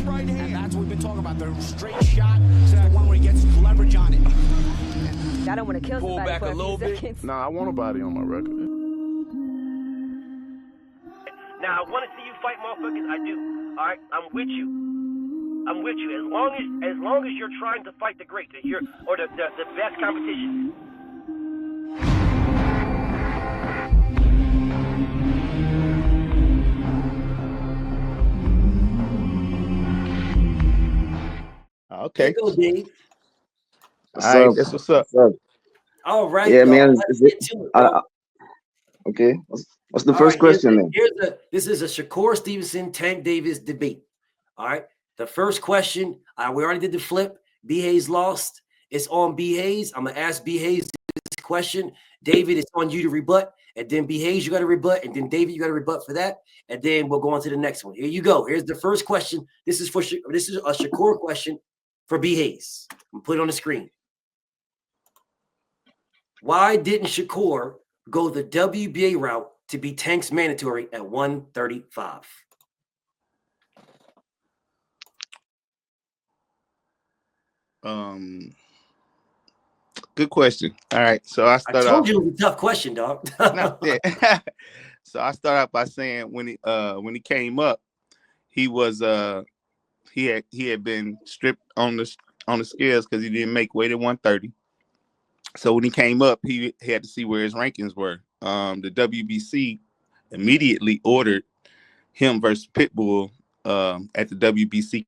right hand. And that's what we've been talking about. The straight shot is the one where he gets leverage on it. I don't want to kill Pull somebody back for a a little few bit. seconds. Nah, I want a body on my record. Now, I want to see you fight motherfuckers. I do. All right, I'm with you. I'm with you. As long as you're trying to fight the great, the best competition. Okay. There you go, Dave. All right, that's what's up. All right, Yeah, y'all. man. Let's get to it, bro. Okay. What's the All first right, question then? this is a Shakur Stevenson, Tank Davis debate. All right. The first question, we already did the flip. B. Hayes lost. It's on B. Hayes. I'm going to ask B. Hayes this question. David, it's on you to rebut. And then B. Hayes, you got to rebut. And then David, you got to rebut for that. And then we'll go on to the next one. Here you go. Here's the first question. This is a Shakur question for B. Hayes. I'm put it on the screen. Why didn't Shakur go the WBA route to be Tank's mandatory at 135? Good question. All right, so I told you it was a tough question, dog. No, yeah. So I start out by saying when he came up, he was he had been stripped on the scales because he didn't make weight at 130. So when he came up, he had to see where his rankings were. The WBC immediately ordered him versus Pitbull at the WBC.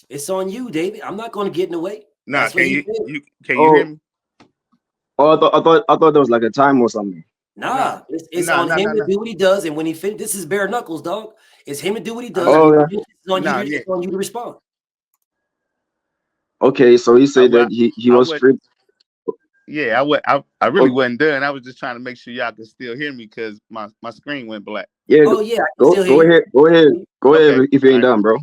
It's on you, David. I'm not going to get in the way. Nah, can you hear me? Oh, I thought there was like a time or something. Nah, it's on him to do what he does, and when he finishes, this is bare knuckles, dog. It's him to do what he does. It's on you to respond. Okay, so he said that he was stripped. Yeah, I really wasn't done. I was just trying to make sure y'all could still hear me because my screen went black. Yeah. Oh yeah. Go ahead if you ain't done, bro.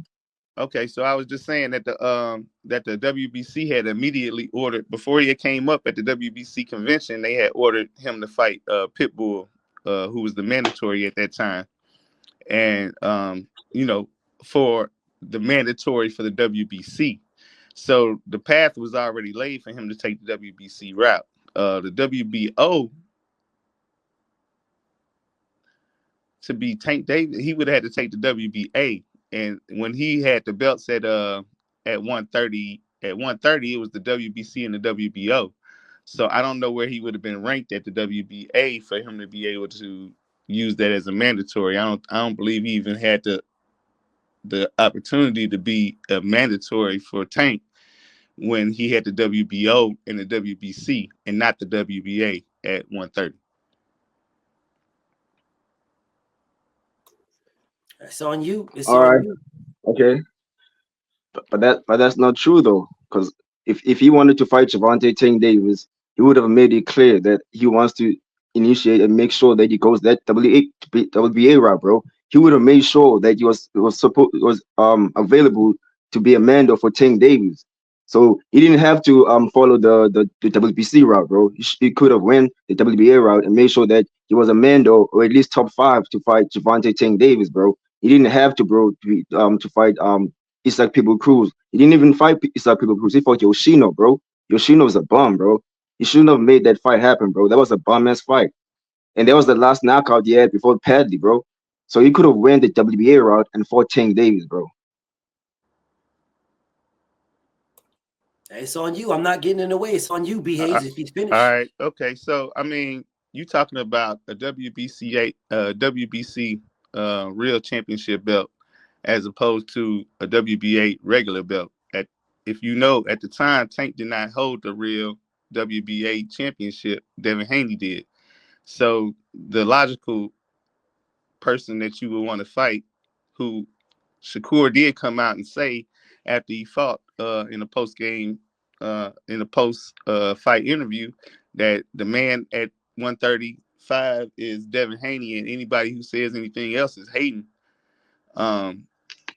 Okay, so I was just saying that the WBC had immediately ordered before he came up at the WBC convention. They had ordered him to fight Pitbull, who was the mandatory at that time, and for the mandatory for the WBC. So the path was already laid for him to take the WBC route. The WBO to be Tank Davis, he would have had to take the WBA. And when he had the belts at 130, it was the WBC and the WBO. So I don't know where he would have been ranked at the WBA for him to be able to use that as a mandatory. I don't believe he even had the opportunity to be a mandatory for Tank when he had the WBO and the WBC and not the WBA at 130. It's on you. It's all on right. you. Okay. But that's not true though, because if he wanted to fight Gervonta Tank Davis, he would have made it clear that he wants to initiate and make sure that he goes that WBA route, bro. He would have made sure that he was available to be a mandor for Tank Davis. So he didn't have to follow the WBC route, bro. He could have went the WBA route and made sure that he was a mandor or at least top 5 to fight Gervonta Tank Davis, bro. He didn't have to, bro, to fight Isaac People Cruz. He didn't even fight Isaac People Cruz. He fought Yoshino, bro. Yoshino's a bum, bro. He shouldn't have made that fight happen, bro. That was a bum-ass fight. And that was the last knockout he had before Padley, bro. So he could have went the WBA route and fought Tank Davis, bro. It's on you. I'm not getting in the way. It's on you, B. Hayes, if he's finished. All right. Okay. So, I mean, you talking about a WBC real championship belt as opposed to a WBA regular belt. If you know, at the time, Tank did not hold the real WBA championship. Devin Haney did. So the logical person that you would want to fight, who Shakur did come out and say after he fought in a post-game, in a post-fight interview, that the man at 135 is Devin Haney, and anybody who says anything else is hating.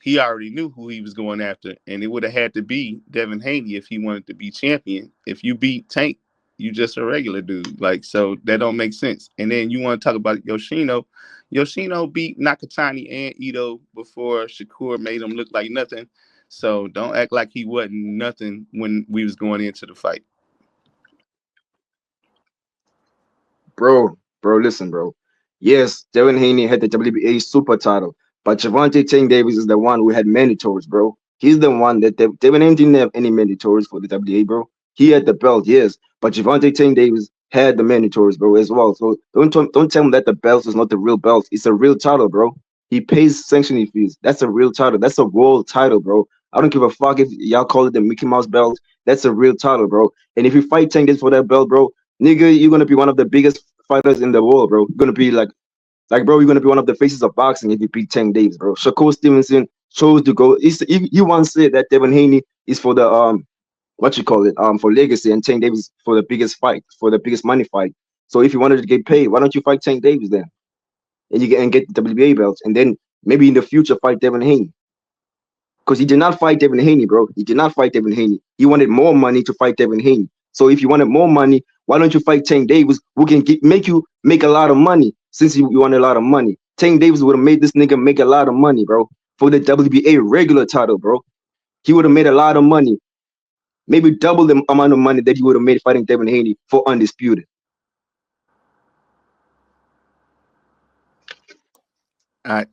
He already knew who he was going after, and it would have had to be Devin Haney if he wanted to be champion. If you beat Tank You just a regular dude. Like, so that don't make sense. And then you want to talk about Yoshino. Yoshino beat Nakatani and Ito before Shakur made him look like nothing. So don't act like he wasn't nothing when we was going into the fight. Bro, listen, bro. Yes, Devin Haney had the WBA super title, but Javante Tank Davis is the one who had mandatories, bro. He's the one that Devin Haney didn't have any mandatories for the WBA, bro. He had the belt, yes, but Javante Tank Davis had the mandatories, bro, as well. So don't tell him that the belt is not the real belt. It's a real title, bro. He pays sanctioning fees. That's a real title. That's a world title, bro. I don't give a fuck if y'all call it the Mickey Mouse belt. That's a real title, bro. And if you fight Tank Davis for that belt, bro, nigga, you're gonna be one of the biggest fighters in the world, bro. You're gonna be bro, you're gonna be one of the faces of boxing if you beat Tank Davis, bro. Shakur Stevenson chose to go. He once said that Devin Haney is for the what you call it, for legacy, and Tank Davis for the biggest fight, for the biggest money fight. So if you wanted to get paid, why don't you fight Tank Davis then, and get the WBA belts, and then maybe in the future fight Devin Haney? Because he did not fight Devin Haney, bro. He did not fight Devin Haney. He wanted more money to fight Devin Haney. So if you wanted more money, why don't you fight Tank Davis, who can make you make a lot of money? Since you want a lot of money, Tank Davis would have made this nigga make a lot of money, bro, for the WBA regular title, bro. He would have made a lot of money, maybe double the amount of money that he would have made fighting Devin Haney for undisputed. All right.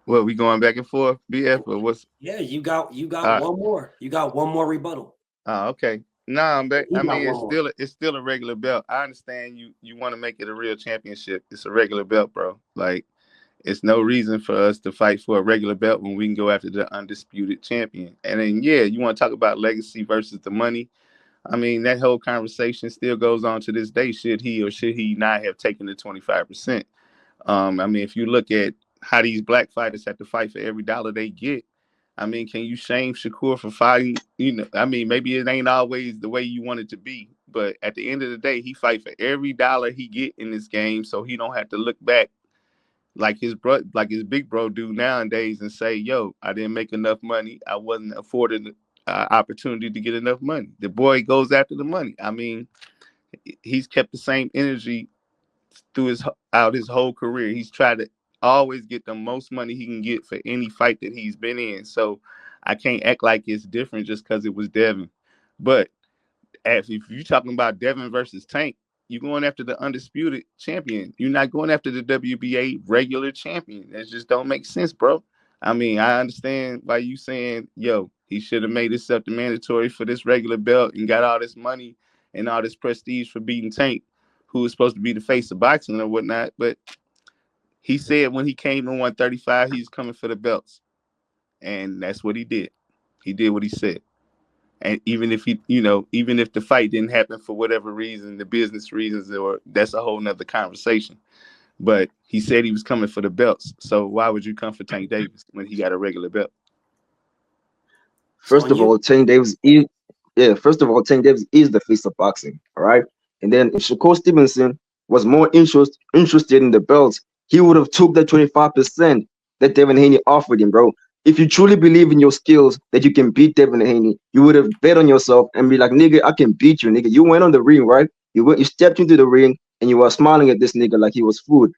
What, we going back and forth, BF, or what's? Yeah, you got right. one more. You got one more rebuttal. Oh, okay. No, I'm back. You I got mean, one it's still a regular belt. I understand you want to make it a real championship. It's a regular belt, bro. Like, it's no reason for us to fight for a regular belt when we can go after the undisputed champion. And then, yeah, you want to talk about legacy versus the money. I mean, that whole conversation still goes on to this day. Should he or should he not have taken the 25%? I mean, if you look at how these black fighters have to fight for every dollar they get, I mean, can you shame Shakur for fighting? You know, I mean, maybe it ain't always the way you want it to be, but at the end of the day, he fight for every dollar he get in this game, so he don't have to look back like his big bro do nowadays and say, "Yo, I didn't make enough money. I wasn't afforded opportunity to get enough money." The boy goes after the money. I mean, he's kept the same energy through his whole career. He's tried to always get the most money he can get for any fight that he's been in. So I can't act like it's different just because it was Devin. But if you're talking about Devin versus Tank, you're going after the undisputed champion. You're not going after the WBA regular champion. That just don't make sense, bro. I mean, I understand why you saying, yo, he should have made himself the mandatory for this regular belt and got all this money and all this prestige for beating Tank, who was supposed to be the face of boxing or whatnot. But he said when he came in 135, he's coming for the belts. And that's what he did. He did what he said. And even if even if the fight didn't happen for whatever reason, the business reasons, or that's a whole nother conversation. But he said he was coming for the belts. So why would you come for Tank Davis when he got a regular belt? First of all, Tank Davis is the face of boxing. All right. And then if Shakur Stevenson was more interested in the belts, he would have took the 25% that Devin Haney offered him, bro. If you truly believe in your skills that you can beat Devin Haney, you would have bet on yourself and be like, nigga, I can beat you, nigga. You went on the ring, right? You stepped into the ring and you were smiling at this nigga like he was food.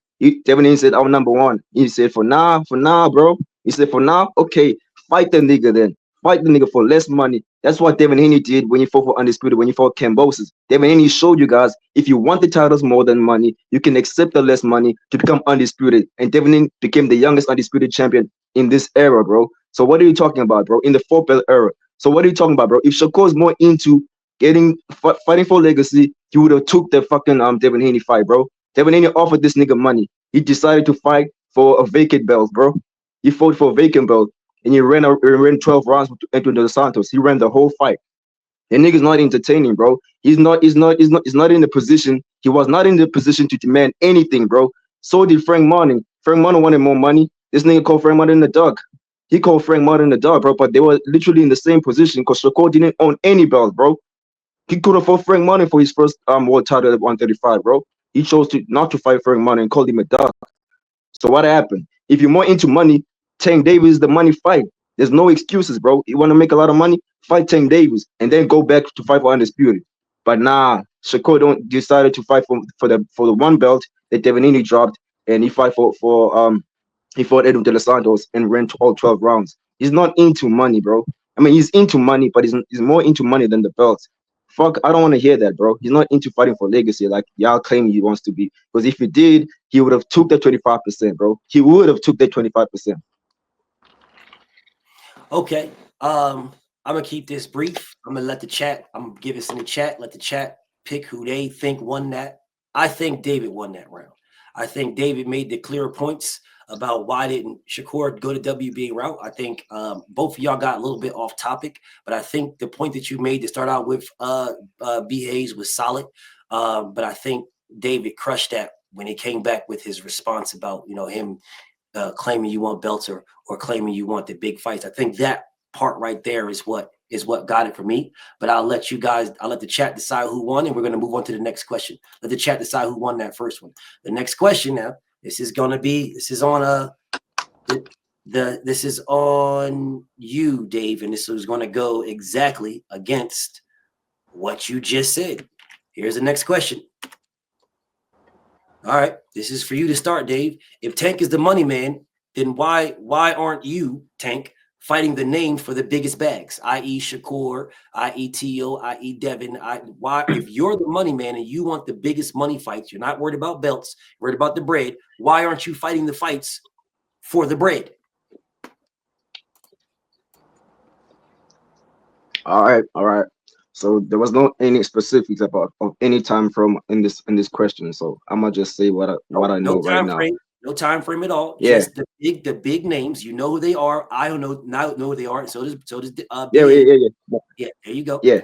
Devin Haney said, I'm number one. He said, for now, bro. He said, for now, okay, fight the nigga then. Fight the nigga for less money. That's what Devin Haney did when he fought for Undisputed, when he fought Cambosis. Devin Haney showed you guys, if you want the titles more than money, you can accept the less money to become Undisputed. And Devin Haney became the youngest Undisputed champion in this era, bro. So what are you talking about, bro? In the 4-belt era. So what are you talking about, bro? If Shakur's more into fighting for legacy, he would have took the fucking Devin Haney fight, bro. Devin Haney offered this nigga money. He decided to fight for a vacant belt, bro. He fought for a vacant belt. And he ran 12 rounds with Antonio Dos Santos. He ran the whole fight. The nigga's not entertaining, bro. He's not in the position. He was not in the position to demand anything, bro. So did Frank Martin. Frank Martin wanted more money. This nigga called Frank Martin the dog. He called Frank Martin the dog, bro. But they were literally in the same position because Shakur didn't own any belts, bro. He could have fought Frank Martin for his first world title at 135, bro. He chose not to fight Frank Martin and called him a dog. So what happened? If you're more into money, Tank Davis is the money fight. There's no excuses, bro. You want to make a lot of money, fight Tank Davis, and then go back to fight for Undisputed. But nah, Shakur don't decided to fight for the one belt that Devanini dropped, and he fight for he fought Edwin De Los Santos and ran all 12 rounds. He's not into money, bro. I mean, he's into money, but he's more into money than the belt. Fuck, I don't want to hear that, bro. He's not into fighting for legacy like y'all claim he wants to be. Because if he did, he would have took that 25%, bro. He would have took that 25%. Okay. I'm gonna keep this brief. I'm gonna let the chat. I'm gonna give this in the chat. Let the chat pick who they think won that. I think David won that round. I think David made the clear points about why didn't Shakur go to WBA route. I think both of y'all got a little bit off topic, but I think the point that you made to start out with B. Hayes was solid. But I think David crushed that when he came back with his response about him claiming you want belts or claiming you want the big fights. I think that part right there is what got it for me. But I'll let the chat decide who won, and we're going to move on to the next question. Let the chat decide who won that first one. The next question now, this is on you, Dave, and this is going to go exactly against what you just said. Here's the next question. All right, this is for you to start, Dave. If Tank is the money man, then why aren't you, Tank, fighting the name for the biggest bags, i.e. Shakur, i.e. Tio, i.e. Devin? Why, if you're the money man and you want the biggest money fights, you're not worried about belts, worried about the bread, why aren't you fighting the fights for the bread? All right. So there was no any specifics of any time from in this question. So I'm gonna just say what I know right now. No time frame at all. Yeah. Just the big names. You know who they are. I don't know who they are. And so does Yeah. Yeah, there you go. Yeah.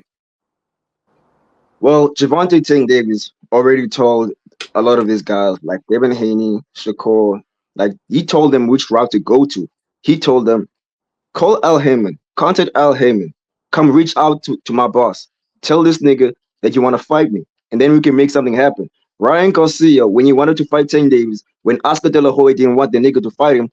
Well, Javante Tank Davis already told a lot of these guys like Devin Haney, Shakur, like he told them which route to go to. He told them, call Al Heyman, contact Al Heyman, come reach out to my boss. Tell this nigga that you want to fight me, and then we can make something happen. Ryan Garcia, when he wanted to fight Tank Davis, when Oscar De La Hoya didn't want the nigga to fight him,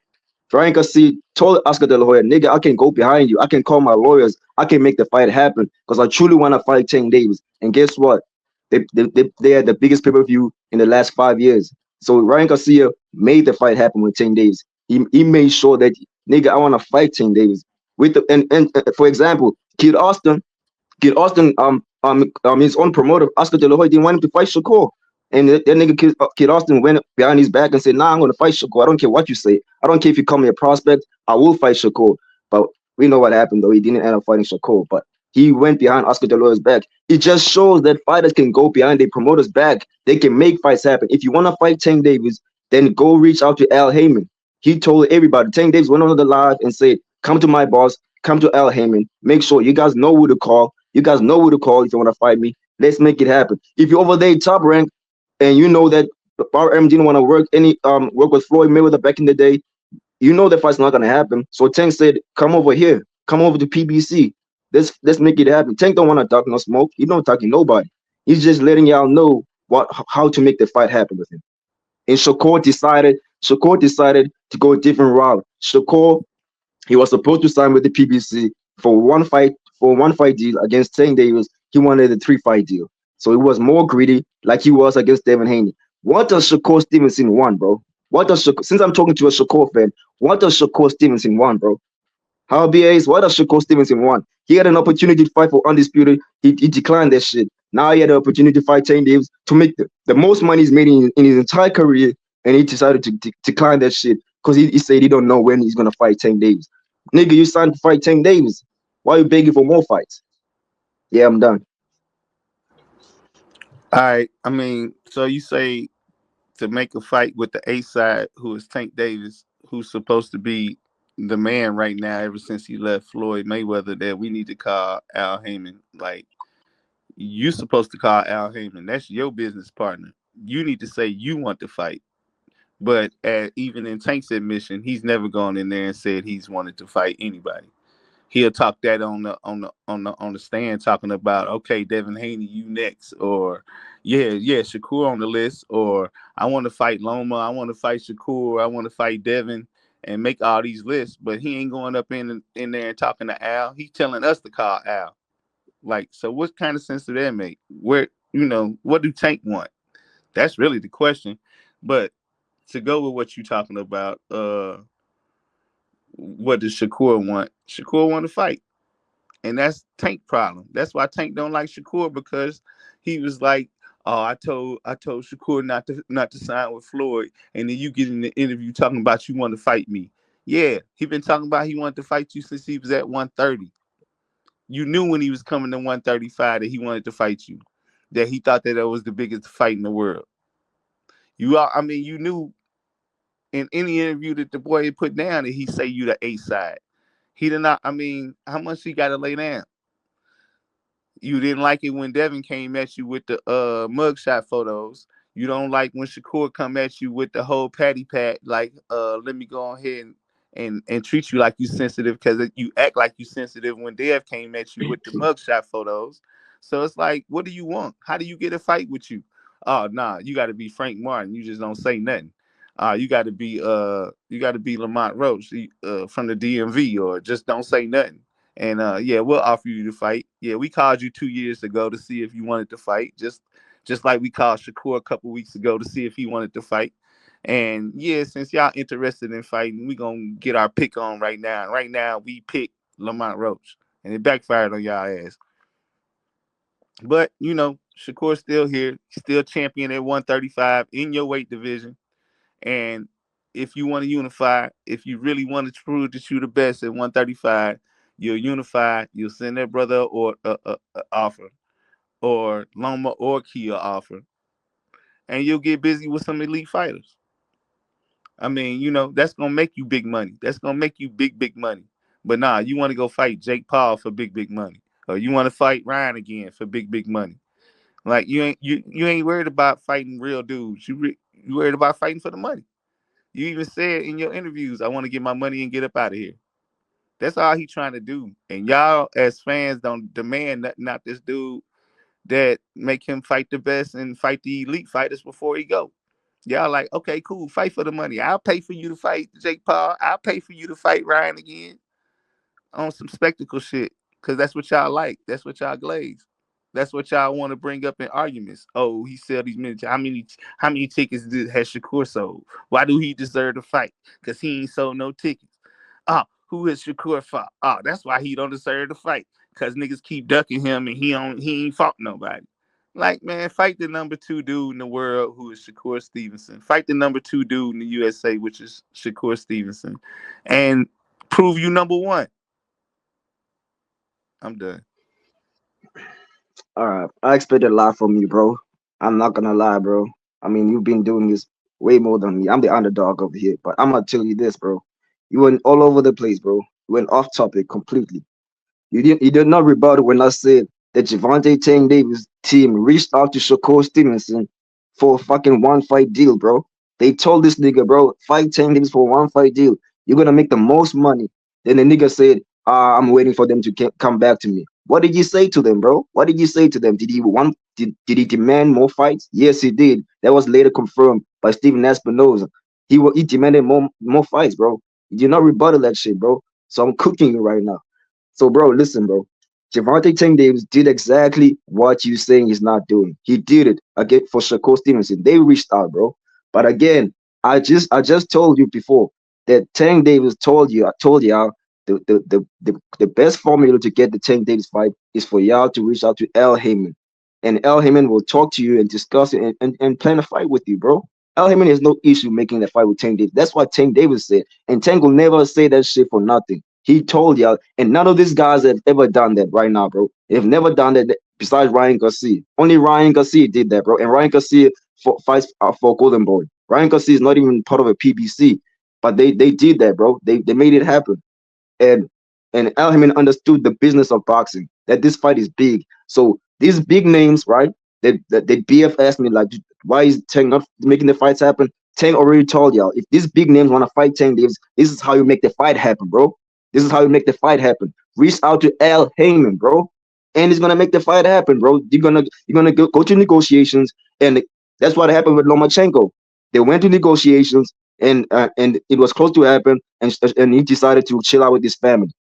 Ryan Garcia told Oscar De La Hoya, nigga, I can go behind you. I can call my lawyers. I can make the fight happen because I truly want to fight Tank Davis. And guess what? They had the biggest pay-per-view in the last 5 years. So Ryan Garcia made the fight happen with Tank Davis. He made sure that, nigga, I want to fight Tank Davis. With the and for example, Kid Austin, his own promoter, Oscar De La Hoya, didn't want him to fight Shakur. And that nigga Kid Austin went behind his back and said, nah, I'm going to fight Shakur. I don't care what you say. I don't care if you call me a prospect. I will fight Shakur. But we know what happened, though. He didn't end up fighting Shakur. But he went behind Oscar De La Hoya's back. It just shows that fighters can go behind their promoter's back. They can make fights happen. If you want to fight Tank Davis, then go reach out to Al Heyman. He told everybody. Tank Davis went on the live and said, come to my boss. Come to Al Heyman. Make sure you guys know who to call. You guys know who to call if you want to fight me. Let's make it happen. If you're over there top rank, and you know that RM didn't want to work with Floyd Mayweather back in the day, you know the fight's not gonna happen. So Tank said, "Come over here, come over to PBC. Let's make it happen." Tank don't want to talk no smoke. He don't talk to nobody. He's just letting y'all know how to make the fight happen with him. And Shakur decided to go a different route. Shakur, he was supposed to sign with the PBC for one fight deal against Tank Davis. He wanted a 3-fight deal. So he was more greedy, like he was against Devin Haney. What does Shakur Stevenson want, bro? Since I'm talking to a Shakur fan, what does Shakur Stevenson want, bro? How BAs, what does Shakur Stevenson want? He had an opportunity to fight for Undisputed. He declined that shit. Now he had the opportunity to fight Tank Davis to make the most money he's made in his entire career, and he decided to decline that shit because he said he don't know when he's going to fight Tank Davis. Nigga, you signed to fight Tank Davis. Why are you begging for more fights? Yeah, I'm done. All right. I mean, so you say to make a fight with the A side, who is Tank Davis, who's supposed to be the man right now ever since he left Floyd Mayweather, that we need to call Al Heyman. Like, you supposed to call Al Heyman. That's your business partner. You need to say you want to fight. But even in Tank's admission, he's never gone in there and said he's wanted to fight anybody. He'll talk that on the stand, talking about, okay, Devin Haney, you next, or yeah, Shakur on the list, or I want to fight Loma, I want to fight Shakur, I want to fight Devin, and make all these lists. But he ain't going up in there and talking to Al. He's telling us to call Al. Like, so what kind of sense do that make? what do Tank want? That's really the question. But to go with what you're talking about, what does Shakur want? Shakur want to fight. And that's Tank problem. That's why Tank don't like Shakur, because he was like, "Oh, I told Shakur not to sign with Floyd," and then you get in the interview talking about you want to fight me. Yeah, he been talking about he wanted to fight you since he was at 130. You knew when he was coming to 135 that he wanted to fight you, that he thought that was the biggest fight in the world. You knew in any interview that the boy had put down that he say you the A side. He did not. I mean, how much he got to lay down? You didn't like it when Devin came at you with the mugshot photos. You don't like when Shakur come at you with the whole patty pat, like let me go ahead and treat you like you sensitive, because you act like you sensitive when Dev came at you with the mugshot photos. So it's like, what do you want? How do you get a fight with you? Oh nah, you gotta be Frank Martin. You just don't say nothing. You gotta be Lamont Roach from the DMV, or just don't say nothing. And yeah, we'll offer you to fight. Yeah, we called you 2 years ago to see if you wanted to fight. Just like we called Shakur a couple weeks ago to see if he wanted to fight. And yeah, since y'all interested in fighting, we gonna get our pick on right now. Right now, we pick Lamont Roach, and it backfired on y'all ass. But Shakur's still here, still champion at 135 in your weight division. And if you want to unify, if you really want to prove that you're the best at 135, you'll unify. You'll send that brother or offer, or Loma or Kia offer, and you'll get busy with some elite fighters. I mean, that's gonna make you big money. That's gonna make you big money. But nah, you want to go fight Jake Paul for big money, or you want to fight Ryan again for big money. Like you ain't worried about fighting real dudes. You worried about fighting for the money. You even said in your interviews, "I want to get my money and get up out of here." That's all he trying to do. And y'all as fans don't demand not this dude that make him fight the best and fight the elite fighters before he go. Y'all like, okay, cool, fight for the money. I'll pay for you to fight Jake Paul. I'll pay for you to fight Ryan again on some spectacle shit. Cause that's what y'all like. That's what y'all glaze. That's what y'all want to bring up in arguments. Oh, he sold these many. How many tickets has Shakur sold? Why do he deserve to fight? Cause he ain't sold no tickets. Oh, who is Shakur fought? Oh, that's why he don't deserve to fight. Cause niggas keep ducking him and he ain't fought nobody. Like, man, fight the number 2 dude in the world, who is Shakur Stevenson. Fight the number 2 dude in the USA, which is Shakur Stevenson, and prove you number 1. I'm done. All right, I expected a lot from you, bro. I'm not gonna lie, bro. I mean, you've been doing this way more than me. I'm the underdog over here, but I'm gonna tell you this, bro. You went all over the place, bro. You went off topic completely. You did not rebut when I said that Javante Tank Davis team reached out to Shakur Stevenson for a fucking one fight deal, bro. They told this nigga, bro, fight Tank Davis for a one fight deal. You're gonna make the most money. Then the nigga said, I'm waiting for them to come back to me. What did you say to them, bro? What did you say to them? Did he demand more fights? Yes, he did. That was later confirmed by Steven Espinoza. He demanded more fights, bro. You did not rebuttal that shit, bro. So I'm cooking you right now. So, bro, listen, bro. Javante Tank Davis did exactly what you saying he's not doing. He did it again for Shakur Stevenson. They reached out, bro. But again, I just told you before that Tank Davis told y'all the best formula to get the Tank Davis fight is for y'all to reach out to Al Heyman. And Al Heyman will talk to you and discuss it and plan a fight with you, bro. Al Heyman has no issue making the fight with Tank Davis. That's what Tank Davis said. And Tank will never say that shit for nothing. He told y'all, and none of these guys have ever done that right now, bro. They've never done that besides Ryan Garcia. Only Ryan Garcia did that, bro. And Ryan Garcia fights for Golden Boy. Ryan Garcia is not even part of a PBC, but they did that, bro. They made it happen. And Al Hammond understood the business of boxing, that this fight is big. So these big names, right? That BF asked me, like, why is Tank not making the fights happen? Tank already told y'all, if these big names want to fight Tank Davis, this is how you make the fight happen, bro. This is how you make the fight happen. Reach out to Al Heyman, bro, and he's gonna make the fight happen, bro. You're gonna go to negotiations, and that's what happened with Lomachenko. They went to negotiations, and it was close to happen, and he decided to chill out with his family.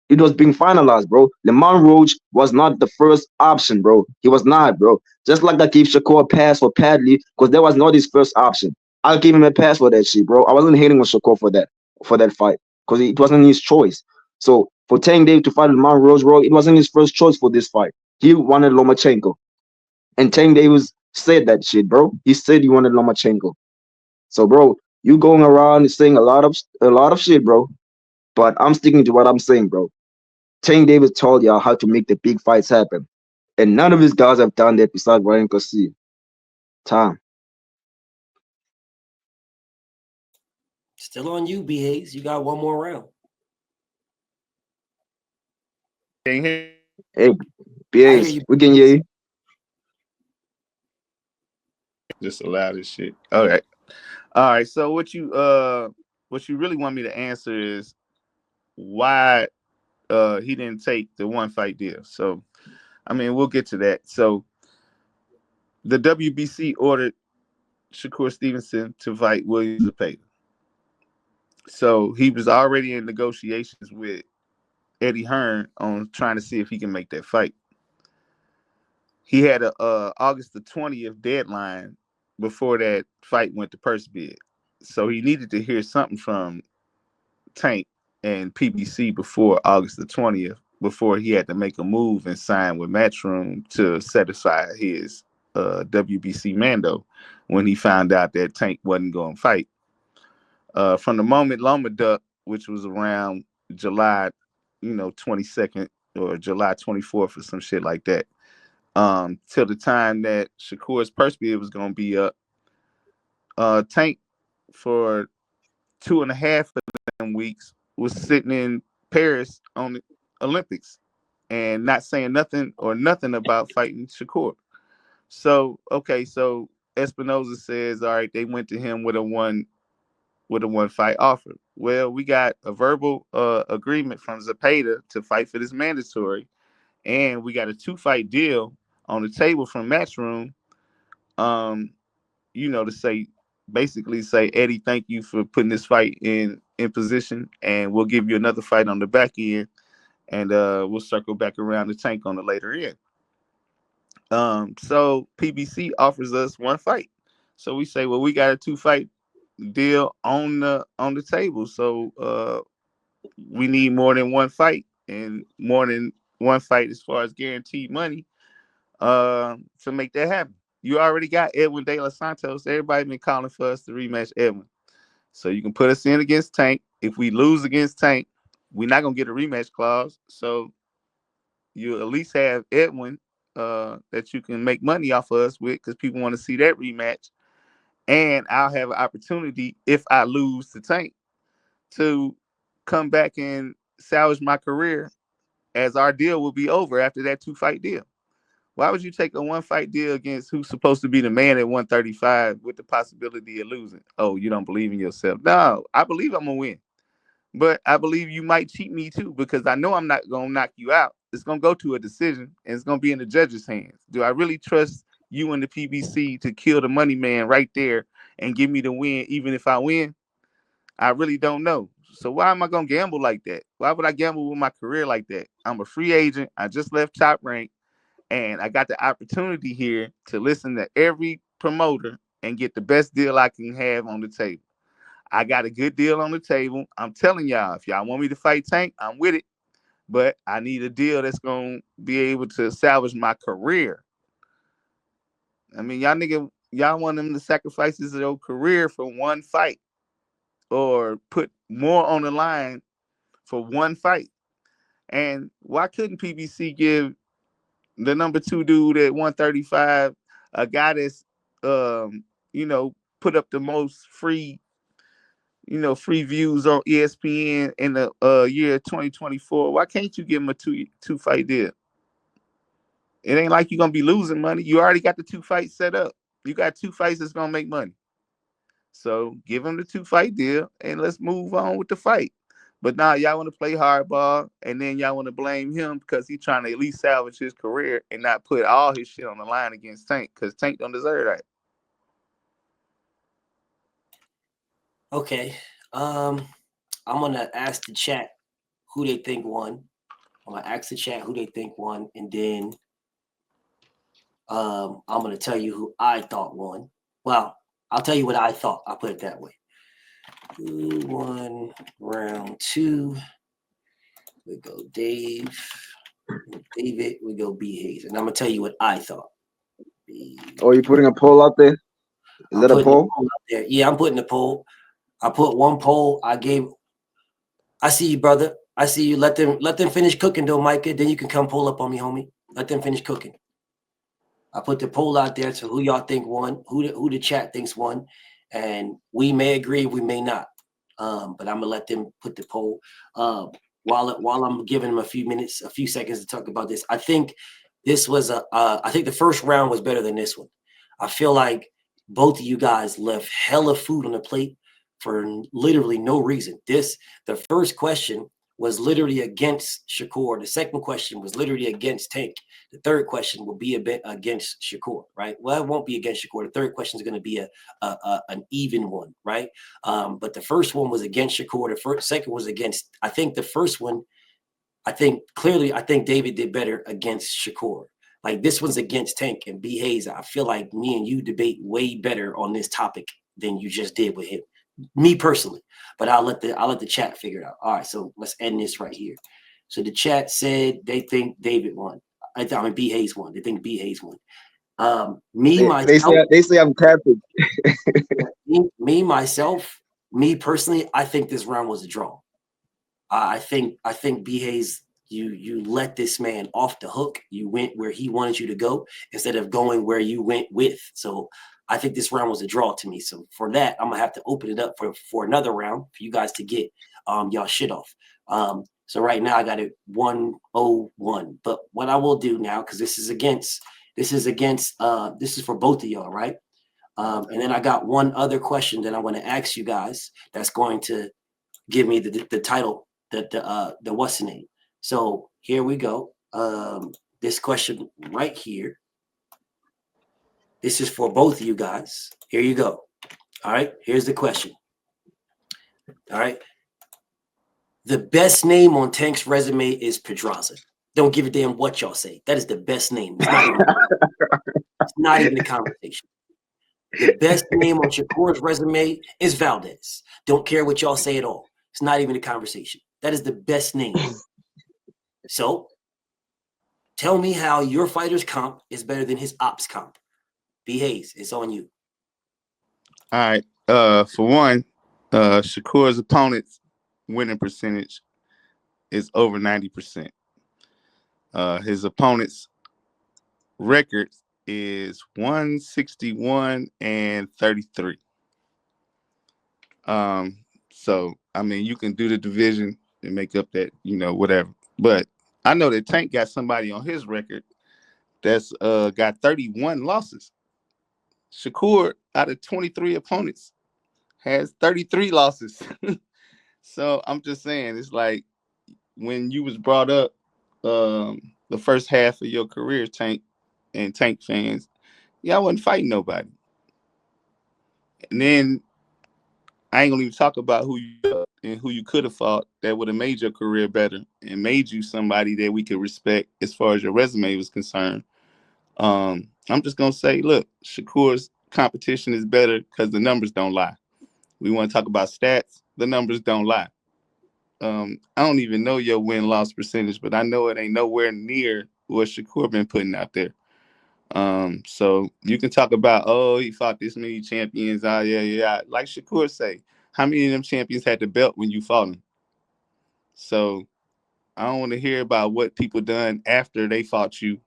It was being finalized, bro. Lamont Roach was not the first option, bro. He was not, bro. Just like I gave Shakur a pass for Padley, because that was not his first option. I'll give him a pass for that shit, bro. I wasn't hating on Shakur for that fight, because it wasn't his choice. So for Tank Dave to fight Lamont Roach, bro, it wasn't his first choice for this fight. He wanted Lomachenko. And Tank Davis said that shit, bro. He said he wanted Lomachenko. So, bro, you going around saying a lot of shit, bro. But I'm sticking to what I'm saying, bro. Tank Davis told y'all how to make the big fights happen. And none of these guys have done that besides Ryan Garcia. Time. Still on you, B Hayes. You got one more round. Can you hear? Hey, I hear BAs, you. we can hear you. Just allow this shit. All right. So what you really want me to answer is why he didn't take the one fight deal. So I mean, we'll get to that. So the WBC ordered Shakur Stevenson to fight William Zepeda. So he was already in negotiations with Eddie Hearn on trying to see if he can make that fight. He had a August the 20th deadline before that fight went to purse bid. So he needed to hear something from Tank and PBC before August the 20th, before he had to make a move and sign with Matchroom to satisfy his WBC Mando when he found out that Tank wasn't going to fight. From the moment Loma ducked, which was around July, 22nd or July 24th or some shit like that, till the time that Shakur's purse bid was going to be up, Tank for 2.5 of them weeks was sitting in Paris on the Olympics and not saying nothing about fighting Shakur. So Espinoza says, all right, they went to him with a one fight offer. Well, we got a verbal agreement from Zepeda to fight for this mandatory, and we got a 2-fight deal on the table from Matchroom. To basically say, Eddie, thank you for putting this fight in position, and we'll give you another fight on the back end, and we'll circle back around the Tank on the later end. So PBC offers us one fight. So we say, well, we got a 2-fight deal on the table. So we need more than one fight, and more than one fight as far as guaranteed money to make that happen. You already got Edwin De Los Santos. Everybody been calling for us to rematch Edwin. So you can put us in against Tank. If we lose against Tank, we're not gonna get a rematch clause. So you at least have Edwin that you can make money off of us with, because people want to see that rematch. And I'll have an opportunity, if I lose to Tank, to come back and salvage my career, as our deal will be over after that 2-fight deal. Why would you take a 1-fight deal against who's supposed to be the man at 135 with the possibility of losing? Oh, you don't believe in yourself. No, I believe I'm going to win. But I believe you might cheat me too, because I know I'm not going to knock you out. It's going to go to a decision, and it's going to be in the judge's hands. Do I really trust you and the PBC to kill the money man right there and give me the win, even if I win? I really don't know. So why am I going to gamble like that? Why would I gamble with my career like that? I'm a free agent. I just left Top Rank, and I got the opportunity here to listen to every promoter and get the best deal I can have on the table. I got a good deal on the table. I'm telling y'all, if y'all want me to fight Tank, I'm with it. But I need a deal that's going to be able to salvage my career. I mean, y'all want them to sacrifice their career for one fight, or put more on the line for one fight. And why couldn't PBC give the number 2 dude at 135, a guy that's put up the most free views on ESPN in the year 2024? Why can't you give him a two fight deal? It ain't like you're gonna be losing money. You already got the 2 fights set up. You got 2 fights that's gonna make money. So give him the 2-fight deal and let's move on with the fight. But now y'all want to play hardball, and then y'all want to blame him because he's trying to at least salvage his career and not put all his shit on the line against Tank, because Tank don't deserve that. Okay. I'm gonna ask the chat who they think won. I'm gonna ask the chat who they think won, and then I'm gonna tell you who I thought won. Well, I'll tell you what I thought. I'll put it that way. Who won round 2? We go Dave, David. We go B Hayes, and I'm gonna tell you what I thought. Oh, you putting a poll out there? Is that a poll? Out there. Yeah, I'm putting a poll. I put one poll. I see you, brother. I see you. Let them finish cooking though, Micah. Then you can come pull up on me, homie. Let them finish cooking. I put the poll out there to who y'all think won, who the chat thinks won, and we may agree, we may not. But I'm gonna let them put the poll. While I'm giving them a few seconds to talk about this. I think this was I think the first round was better than this one. I feel like both of you guys left hella food on the plate for literally no reason. The first question was literally against Shakur. The second question was literally against Tank. The third question will be a bit against Shakur, right? Well, it won't be against Shakur. The third question is going to be an even one, right? But the first one was against Shakur. The second was against, I think the first one, I think David did better against Shakur. Like this one's against Tank and B Hayes. I feel like me and you debate way better on this topic than you just did with him. Me personally, but I'll let the chat figure it out. All right, so let's end this right here. So the chat said they think David won. I mean B Hayes won. They think B Hayes won. They say I'm capping. Me personally, I think this round was a draw. I think B Hayes, you let this man off the hook. You went where he wanted you to go instead of going where you went with. So I think this round was a draw to me. So for that, I'm gonna have to open it up for another round for you guys to get y'all shit off. So right now I got it 101. But what I will do now, because this is for both of y'all, right? And then I got one other question that I want to ask you guys. That's going to give me the title, the what's the name. So here we go. This question right here. This is for both of you guys. Here you go. All right. Here's the question. All right. The best name on Tank's resume is Pedraza. Don't give a damn what y'all say. That is the best name. It's not even a conversation. The best name on Shakur's resume is Valdez. Don't care what y'all say at all. It's not even a conversation. That is the best name. So tell me how your fighter's comp is better than his ops comp. B Hayes, it's on you. All right. For one, Shakur's opponent's winning percentage is over 90%. His opponent's record is 161-33. So I mean, you can do the division and make up that, whatever. But I know that Tank got somebody on his record that's got 31 losses. Shakur, out of 23 opponents, has 33 losses. So I'm just saying, it's like when you was brought up the first half of your career, Tank and Tank fans, y'all wasn't fighting nobody. And then I ain't gonna even talk about who you could have fought that would have made your career better and made you somebody that we could respect as far as your resume was concerned. I'm just gonna say, look, Shakur's competition is better because the numbers don't lie. We want to talk about stats. The numbers don't lie. I don't even know your win-loss percentage, but I know it ain't nowhere near what Shakur been putting out there. So you can talk about, oh, he fought this many champions. Yeah. Like Shakur say, how many of them champions had the belt when you fought him? So I don't want to hear about what people done after they fought you.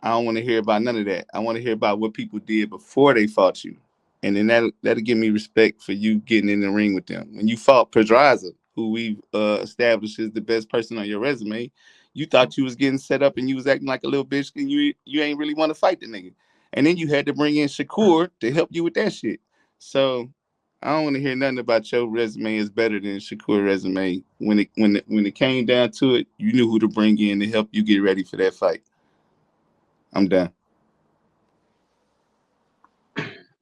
I don't want to hear about none of that. I want to hear about what people did before they fought you. And then that'll give me respect for you getting in the ring with them. When you fought Pedraza, who we've established is the best person on your resume, you thought you was getting set up and you was acting like a little bitch and you ain't really want to fight the nigga. And then you had to bring in Shakur to help you with that shit. So I don't want to hear nothing about your resume is better than Shakur's resume. When it came down to it, you knew who to bring in to help you get ready for that fight. I'm done.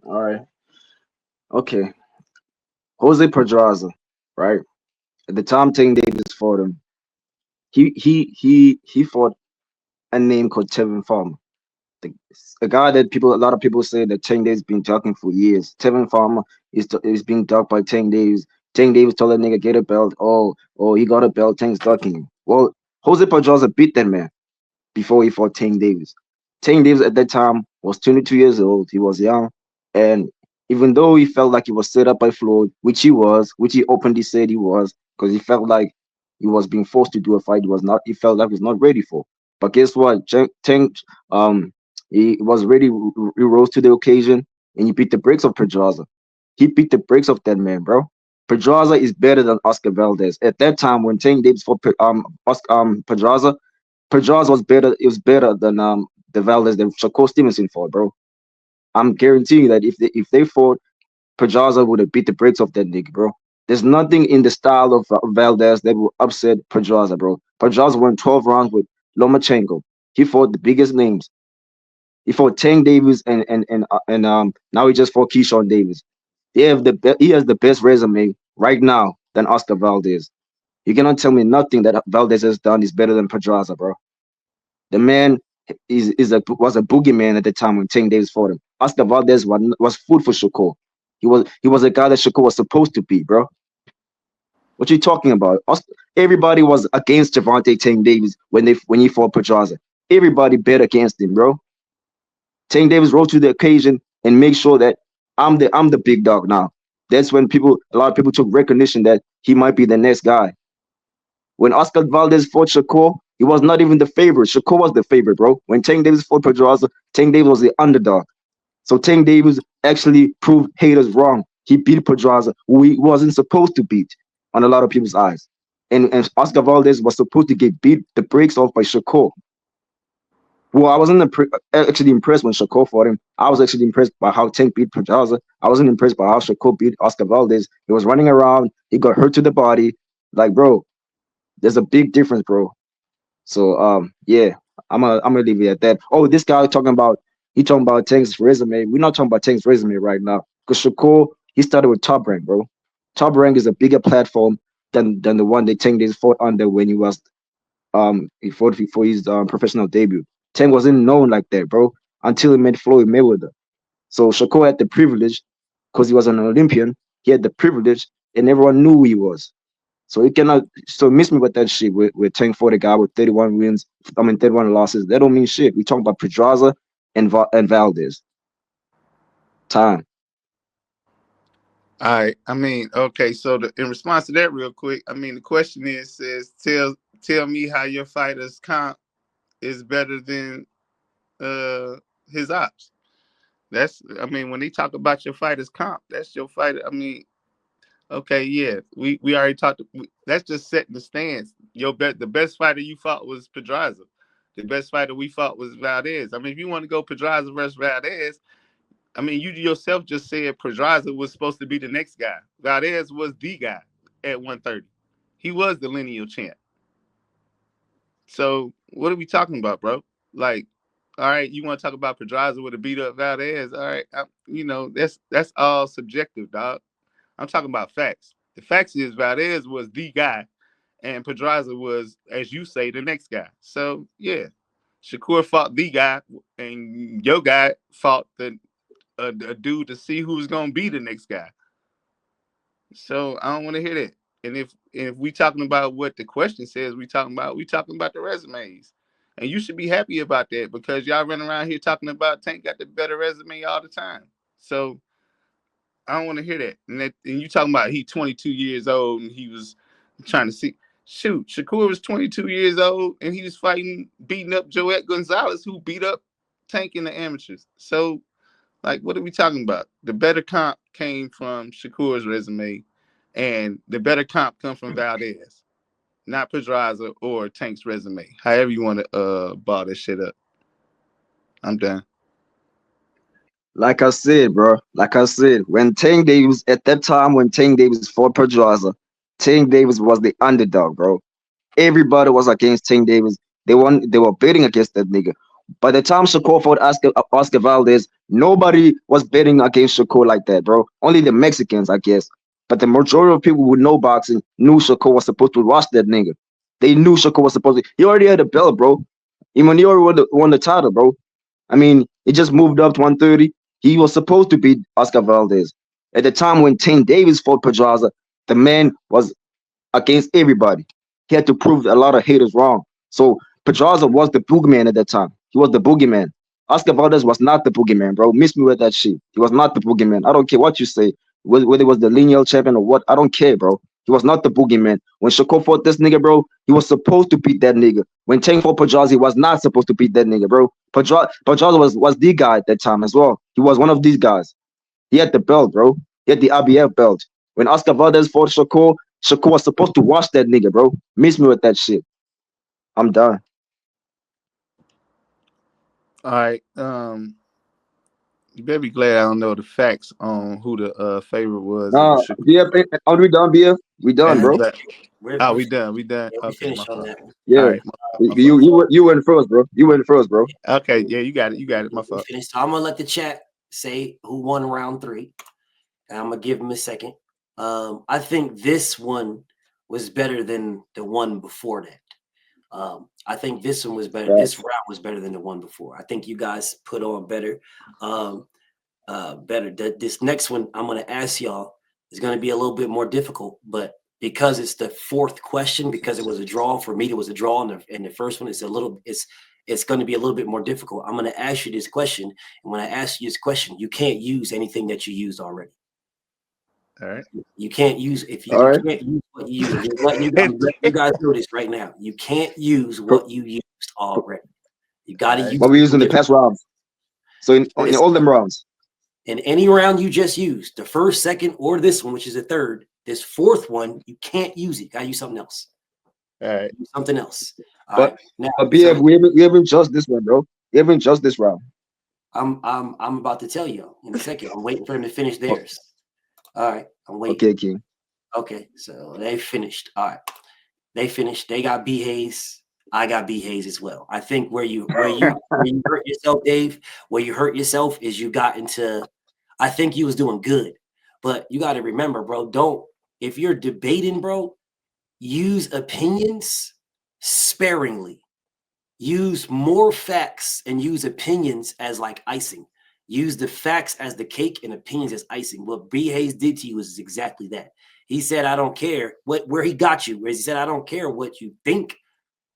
All right. Okay. Jose Pedraza, right? At the time Tank Davis fought him, He fought a name called Tevin Farmer. A guy that a lot of people say that Tank Davis been talking for years. Tevin Farmer is being ducked by Tank Davis. Tank Davis told that nigga get a belt. Oh, he got a belt. Tank's ducking him. Well, Jose Pedraza beat that man before he fought Tank Davis. Tank Davis at that time was 22 years old. He was young, and even though he felt like he was set up by Floyd, which he was, which he openly said he was, because he felt like he was being forced to do a fight he was not. He felt like he was not ready for. But guess what? Tank he was ready. He rose to the occasion, and he beat the brakes of Pedraza. He beat the brakes of that man, bro. Pedraza is better than Oscar Valdez. At that time, when Tank Davis fought Pedraza, Pedraza was better. It was better than the Valdez that Shakur Stevenson fought, bro. I'm guaranteeing that if they fought, Pedraza would have beat the brakes off that nigga, bro. There's nothing in the style of Valdez that will upset Pedraza, bro. Pedraza won 12 rounds with Lomachenko. He fought the biggest names. He fought Tank Davis and now he just fought Keyshawn Davis. He has the best resume right now than Oscar Valdez. You cannot tell me nothing that Valdez has done is better than Pedraza, bro. The man was a boogeyman at the time when Tank Davis fought him. Oscar Valdez was food for Shakur. He was a guy that Shakur was supposed to be, bro. What you talking about? Everybody was against Gervonta Tank Davis when he fought Pedraza. Everybody bet against him, bro. Tank Davis rose to the occasion and make sure that I'm the big dog now. That's when a lot of people took recognition that he might be the next guy. When Oscar Valdez fought Shakur, he was not even the favorite. Shakur was the favorite, bro. When Tank Davis fought Pedraza, Tank Davis was the underdog. So Tank Davis actually proved haters wrong. He beat Pedraza, who he wasn't supposed to beat on a lot of people's eyes. And Oscar Valdez was supposed to get beat the brakes off by Shakur. Well, I wasn't actually impressed when Shakur fought him. I was actually impressed by how Tank beat Pedraza. I wasn't impressed by how Shakur beat Oscar Valdez. He was running around. He got hurt to the body. Like, bro, there's a big difference, bro. So, yeah, I'm gonna leave it at that. Oh, this guy talking about Tank's resume. We're not talking about Tank's resume right now because Shakur, he started with Top Rank, bro. Top Rank is a bigger platform than the one that Tank Davis fought under when he fought for his professional debut. Tank wasn't known like that, bro, until he met Floyd Mayweather. So Shakur had the privilege because he was an Olympian. He had the privilege, and everyone knew who he was. So you cannot miss me with that shit. With Tank fought a guy with 31 wins. 31 losses. That don't mean shit. We talking about Pedraza and Valdez. Time. All right. I mean, okay. So in response to that, real quick, I mean, the question says, tell me how your fighter's comp is better than his ops. When they talk about your fighter's comp, that's your fighter. I mean, okay, yeah, we already talked. That's just setting the stance. The best fighter you fought was Pedraza. The best fighter we fought was Valdez. I mean, if you want to go Pedraza versus Valdez, I mean, you yourself just said Pedraza was supposed to be the next guy. Valdez was the guy at 130. He was the lineal champ. So what are we talking about, bro? Like, all right, you want to talk about Pedraza with a beat up Valdez? All right, that's all subjective, dog. I'm talking about facts. The facts is Valdez was the guy, and Pedraza was, as you say, the next guy. So yeah, Shakur fought the guy, and your guy fought a dude to see who's gonna be the next guy. So I don't want to hear that. And if we talking about what the question says, we talking about the resumes. And you should be happy about that because y'all run around here talking about Tank got the better resume all the time. So I don't want to hear that. And you talking about he 22 years old and he was trying to see. Shoot, Shakur was 22 years old and he was beating up Joette Gonzalez, who beat up Tank in the amateurs. So, like, what are we talking about? The better comp came from Shakur's resume, and the better comp come from Valdez, not Pedraza or Tank's resume. However you want to ball this shit up. I'm done. Like I said, bro. Like I said, when Tank Davis fought Pedraza, Tank Davis was the underdog, bro. Everybody was against Tank Davis. They were betting against that nigga. By the time Shakur fought Oscar Valdez, nobody was betting against Shakur like that, bro. Only the Mexicans, I guess. But the majority of people who know boxing knew Shakur was supposed to watch that nigga. They knew Shakur was supposed to. He already had a belt, bro. Even he already won the title, bro. I mean, he just moved up to 130. He was supposed to beat Oscar Valdez. At the time when Tank Davis fought Pedraza, the man was against everybody. He had to prove a lot of haters wrong. So Pedraza was the boogeyman at that time. He was the boogeyman. Oscar Valdez was not the boogeyman, bro. Miss me with that shit. He was not the boogeyman. I don't care what you say, whether it was the lineal champion or what. I don't care, bro. He was not the boogeyman. When Shakur fought this nigga, bro, he was supposed to beat that nigga. When Tank fought Pedraza, he was not supposed to beat that nigga, bro. Pedraza was the guy at that time as well. He was one of these guys. He had the belt, bro. He had the IBF belt. When Oscar Valdez fought Shakur was supposed to watch that nigga, bro. Miss me with that shit. I'm done. All right. You better be glad I don't know the facts on who the favorite was. Nah, BF, are we done, BF? We done, bro. We done. We done. Yeah, we Okay, finished on that one. Yeah. All right, You went first, bro. You went first, bro. Okay, yeah, you got it. You got it. My fault. Finished. So I'm gonna let the chat say who won round 3. And I'm gonna give him a second. I think this one was better than the one before that. I think this one was better. Right. This round was better than the one before. I think you guys put on better. Better. This next one I'm gonna ask y'all is gonna be a little bit more difficult, but because it's the 4th question, because it was a draw for me, it was a draw, and the first one is it's going to be a little bit more difficult. I'm going to ask you this question, and when I ask you this question, you can't use anything that you used already. All right. You can't use if you, All you right. can't use what you use. Just let you guys know this right now. You can't use what you used already. You got to use What we used in the past rounds. So in all them rounds. In any round you just used, the first, second, or this one, which is the 3rd, this 4th one, you can't use it. You got to use something else. All right. Use something else. All But right. Now, BF, we haven't just this one, bro. We haven't just this round. I'm about to tell you in a second. I'm waiting for them to finish theirs. All right. I'm waiting. Okay, King. Okay. So they finished. All right. They finished. They got B Hayes. I got B Hayes as well. I think where you hurt yourself, Dave, where you hurt yourself is you got into, I think you was doing good, but you got to remember, bro, if you're debating, bro, use opinions sparingly. Use more facts and use opinions as like icing. Use the facts as the cake and opinions as icing. What B Hayes did to you is exactly that. He said, I don't care where he got you. Where he said, I don't care what you think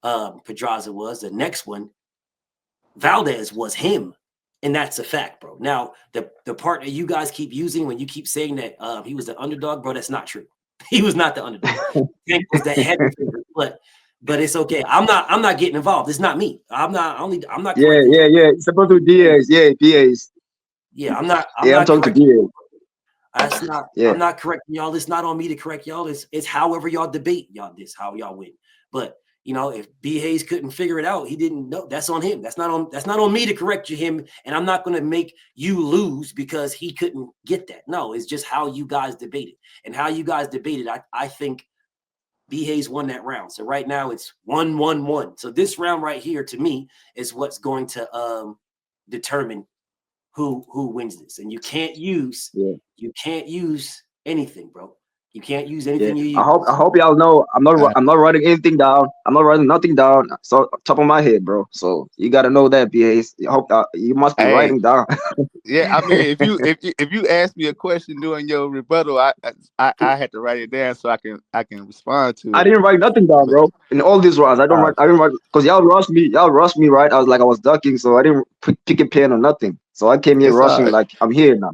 Pedraza was. The next one, Valdez was him. And that's a fact, bro. Now, the part that you guys keep using when you keep saying that he was the underdog, bro, that's not true. He was not the underdog. Tank was the heavy favorite, but it's okay. I'm not getting involved. It's not me. I'm not. Yeah. It's supposed to be DAs. Yeah, DAs. Yeah, I'm not talking to DAs. That's not. Yeah. I'm not correcting y'all. It's not on me to correct y'all. It's however y'all debate y'all. This how y'all win. But you know, if B Hayes couldn't figure it out, he didn't know. That's on him. That's not on me to correct him. And I'm not going to make you lose because he couldn't get that. No, it's just how you guys debated. And how you guys debated, I think B Hayes won that round. So right now it's 1-1-1. So this round right here to me is what's going to determine who wins this. And you can't use anything, bro. You can't use anything you use. I hope y'all know I'm not writing anything down. I'm not writing nothing down. So top of my head, bro. So you got to know that, BAs. I hope you must be writing down. Yeah, I mean, if you ask me a question during your rebuttal, I had to write it down so I can respond to it. I didn't write nothing down, bro. In all these rounds, I didn't write because y'all rushed me, right? I was ducking, so I didn't pick a pen or nothing. So I came here rushing like I'm here now.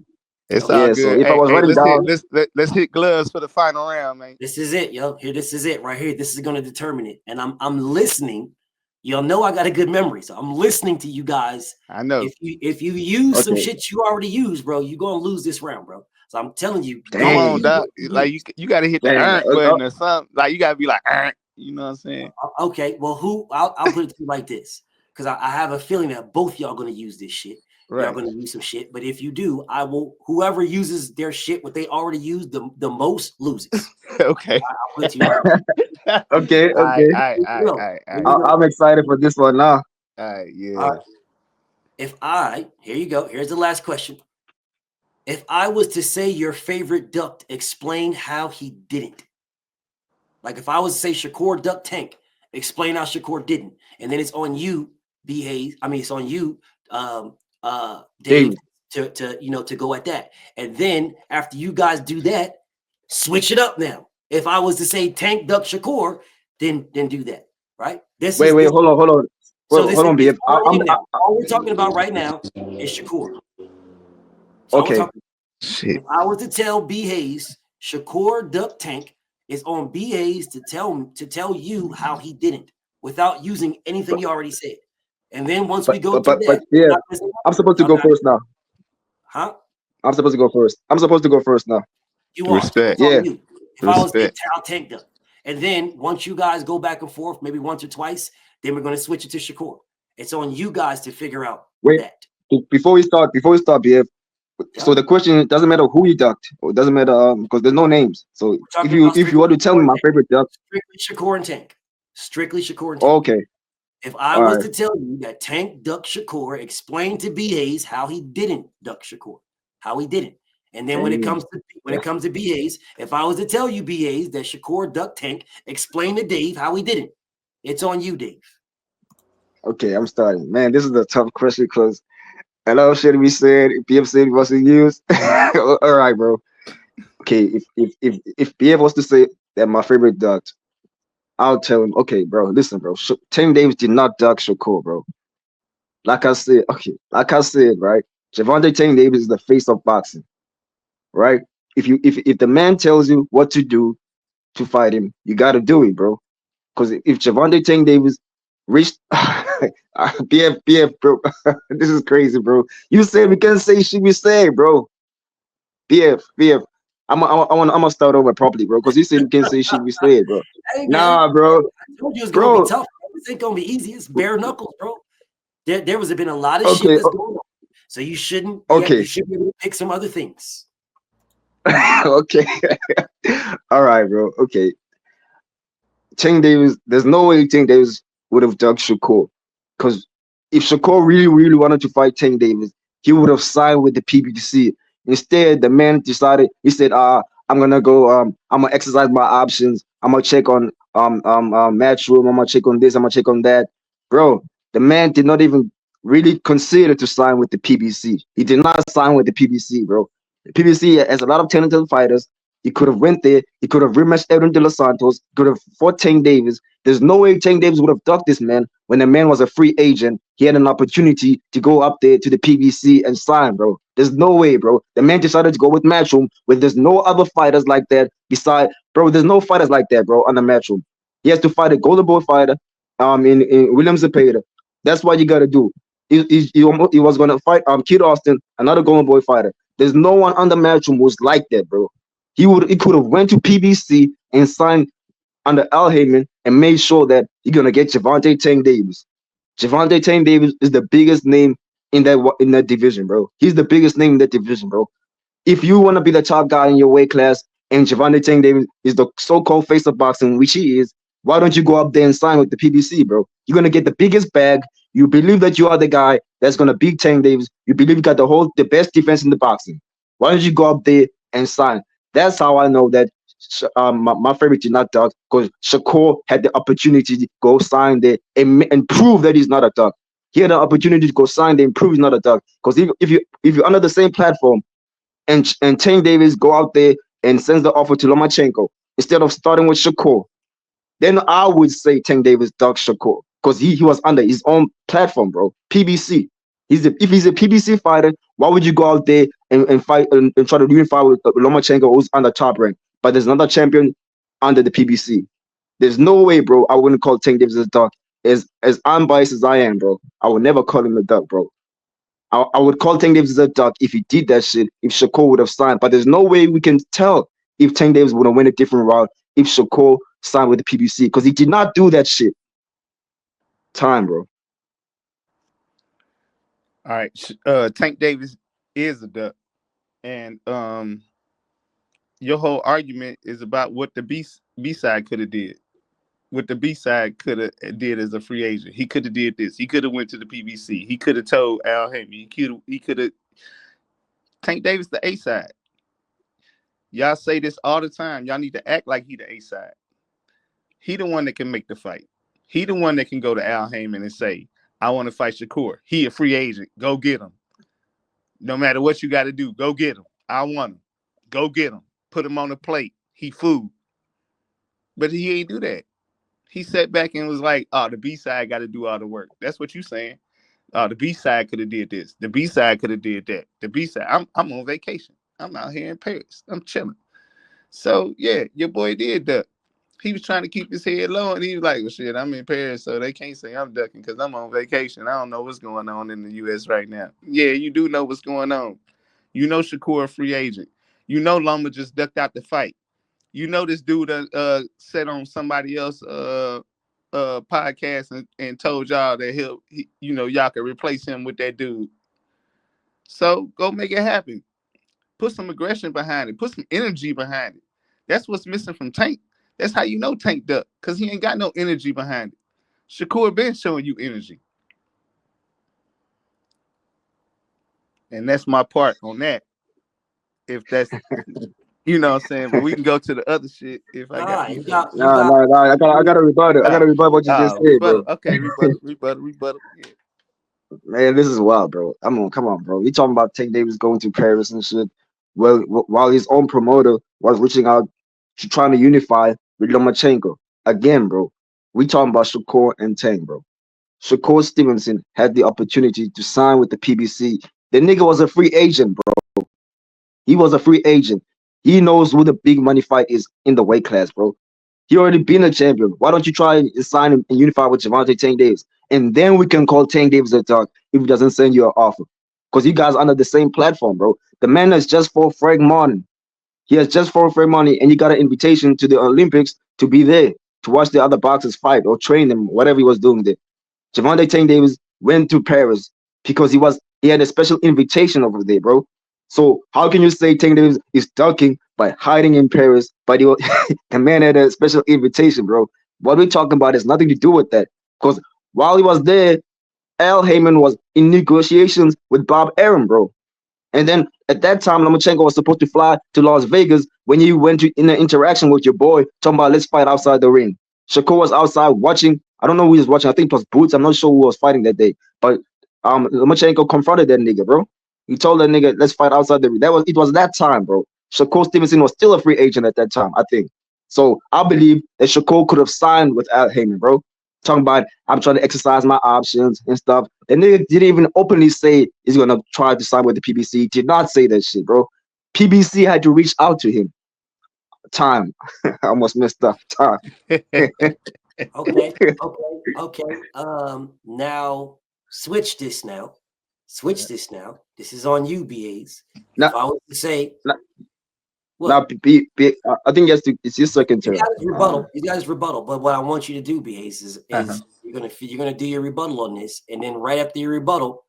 It's all good. So if I was writing down, let's hit gloves for the final round, man. This is it, yo. This is it right here. This is going to determine it. And I'm listening. Y'all know I got a good memory, so I'm listening to you guys. I know. If you use some shit you already used, bro, you're gonna lose this round, bro. So I'm telling you, come on, Doc. Like you got to hit the button or something. Like you got to be like, you know what I'm saying? Okay. Well, I'll put it to you like this, because I have a feeling that both y'all gonna use this shit. Right. Y'all gonna use some shit, but if you do, I will. Whoever uses their shit, what they already used, the most loses. Okay. I'll put it to you. Okay. All right. I'm excited for this one now. All right. Yeah. Here you go. Here's the last question. If I was to say your favorite duck, explain how he didn't. Like if I was to say Shakur duck Tank, explain how Shakur didn't, and then it's on you, B Hayes. I mean, it's on you, Dave, to go at that. And then after you guys do that, switch it up now. If I was to say Tank duck Shakur, then do that, right? Hold on. So Hold on, BF. all we're talking about right now is Shakur. So okay. If I was to tell B Hayes Shakur duck Tank, is on B Hayes to tell you how he didn't without using anything you already said. And then once we go through that, yeah, I'm supposed to go first now. Huh? I'm supposed to go first now. You are. Respect. Yeah. If I was to tell Tank duck, and then once you guys go back and forth, maybe once or twice, then we're going to switch it to Shakur. It's on you guys to figure out that. Before we start, BF. So the question doesn't matter who you ducked, or it doesn't matter because there's no names. So if you want to tell me my favorite duck, strictly Shakur and Tank. Strictly Shakur and Tank. Okay. If I was to tell you that Tank ducked Shakur, explain to B Hayes how he didn't duck Shakur, how he didn't. And then when it comes to B Hayes, if I was to tell you B Hayes that Shakur ducked Tank, explain to Dave how he didn't. It's on you, Dave. Okay, I'm starting. Man, this is a tough question because a lot of shit we said, BF said it wasn't used. All right, bro. Okay, if BF was to say that my favorite duck, I'll tell him, okay, bro, listen, bro. Tank Davis did not duck Shakur, bro. Like I said, right? Gervonta Tank Davis is the face of boxing, right? If the man tells you what to do to fight him, you gotta do it, bro. Because if Gervonta Tank Davis reached BF, bro, this is crazy, bro. You said we can't say shit we say, bro. BF, I'm gonna start over properly, bro. Because you said we can't say shit we say, bro. Hey, nah, bro. I told you it's gonna be tough. This ain't gonna be easy. It's bare knuckles, bro. There was been a lot of shit that's going on. So you shouldn't. You should be able to pick some other things. Okay. All right, bro. Okay. Tank Davis, there's no way Tank Davis would have ducked Shakur. Because if Shakur really wanted to fight Tank Davis, he would have signed with the PBC. Instead, the man decided, he said, I'm gonna go, I'm gonna exercise my options. I'm gonna check on Matchroom, I'm gonna check on this, I'm gonna check on that. Bro, the man did not even really consider to sign with the PBC. He did not sign with the PBC, bro. The PBC has a lot of talented fighters. He could have went there. He could have rematched Edwin De Los Santos. Could have fought Tank Davis. There's no way Tank Davis would have ducked this man when the man was a free agent. He had an opportunity to go up there to the PBC and sign, bro. There's no way, bro. The man decided to go with Matchroom when there's no other fighters like that beside, bro. There's no fighters like that, bro, on the Matchroom. He has to fight a Golden Boy fighter, in William Zepeda. That's what you gotta do. He was gonna fight Kid Austin, another Golden Boy fighter. There's no one on the Matchroom who's like that, bro. He could have went to PBC and signed under Al Heyman and made sure that you're gonna get Gervonta Tank Davis. Gervonta Tank Davis is the biggest name in that division, bro. He's the biggest name in that division, bro. If you want to be the top guy in your weight class and Gervonta Tank Davis is the so-called face of boxing, which he is, why don't you go up there and sign with the PBC, bro? You're gonna get the biggest bag. You believe that you are the guy that's gonna beat Tank Davis. You believe you got the best defense in the boxing. Why don't you go up there and sign? That's how I know that my favorite did not duck, because Shakur had the opportunity to go sign there and prove that he's not a duck. He had the opportunity to go sign there and prove he's not a duck. Because if you're under the same platform and Tank Davis go out there and sends the offer to Lomachenko instead of starting with Shakur, then I would say Tank Davis ducked Shakur because he was under his own platform, bro. PBC. If he's a PBC fighter, why would you go out there and fight and try to unify with Lomachenko, who's on the top rank? But there's another champion under the PBC. There's no way, bro. I wouldn't call Tank Davis a duck. As unbiased as I am, bro, I would never call him a duck, bro. I would call Tank Davis a duck if he did that shit, if Shakur would have signed. But there's no way we can tell if Tank Davis would have went a different route if Shakur signed with the PBC, because he did not do that shit. Time, bro. All right. Tank Davis is a duck. And your whole argument is about what the B side could have did. What the B side could have did as a free agent. He could have did this. He could have went to the PBC. He could have told Al Heyman. He could have. Tank Davis the A side. Y'all say this all the time. Y'all need to act like he the A side. He the one that can make the fight. He the one that can go to Al Heyman and say, I want to fight Shakur. He a free agent. Go get him. No matter what you got to do, go get him. I want him. Go get him. Put him on the plate. He food. But he ain't do that. He sat back and was like, oh, the B-side got to do all the work. That's what you saying. Oh, the B-side could have did this. The B-side could have did that. The B-side, I'm on vacation. I'm out here in Paris. I'm chilling. So, yeah, your boy did that. He was trying to keep his head low, and he was like, well, shit, I'm in Paris, so they can't say I'm ducking because I'm on vacation. I don't know what's going on in the U.S. right now. Yeah, you do know what's going on. You know Shakur a free agent. You know Loma just ducked out the fight. You know this dude said on somebody else podcast and told y'all that y'all could replace him with that dude. So go make it happen. Put some aggression behind it. Put some energy behind it. That's what's missing from Tank. That's how you know Tank duck, because he ain't got no energy behind it. Shakur been showing you energy. And that's my part on that. If that's you know what I'm saying, but we can go to the other shit if I got. You got. No, I got to rebut it. I got to rebut what you just said, rebuttal. bro. Okay, rebuttal. Yeah. Man, this is wild, bro. Come on, bro. We talking about Tank Davis going to Paris and shit. Well, while his own promoter was reaching out, trying to unify with Lomachenko. Again, bro. We talking about Shakur and Tank, bro. Shakur Stevenson had the opportunity to sign with the PBC. The nigga was a free agent, bro. He was a free agent. He knows who the big money fight is in the weight class, bro. He already been a champion. Why don't you try and sign him and unify with Gervonta Tank Davis? And then we can call Tank Davis a dog if he doesn't send you an offer. Because you guys are under the same platform, bro. The man has just fought Frank Martin. He has just fought Frank Martin, and he got an invitation to the Olympics to be there, to watch the other boxers fight or train them, whatever he was doing there. Gervonta Tank Davis went to Paris because he had a special invitation over there, bro. So how can you say Tank Davis is ducking by hiding in Paris? But the man had a special invitation, bro. What we're talking about has nothing to do with that. Because while he was there, Al Heyman was in negotiations with Bob Arum, bro. And then at that time, Lomachenko was supposed to fly to Las Vegas when you went in an interaction with your boy, talking about let's fight outside the ring. Shakur was outside watching. I don't know who he was watching. I think it was Boots. I'm not sure who was fighting that day. But Lomachenko confronted that nigga, bro. He told that nigga, let's fight outside the ring. It was that time, bro. Shakur Stevenson was still a free agent at that time, I think. So I believe that Shakur could have signed with Al Heyman, bro. Talking about I'm trying to exercise my options and stuff. The nigga didn't even openly say he's gonna try to sign with the PBC. He did not say that shit, bro. PBC had to reach out to him. Time. I almost messed up. Time. Okay. Now switch this now. This is on you, BAs. Now, if I was to say, now, I think it's your second turn. You guys rebuttal. But what I want you to do, BAs, is you're gonna do your rebuttal on this, and then right after your rebuttal,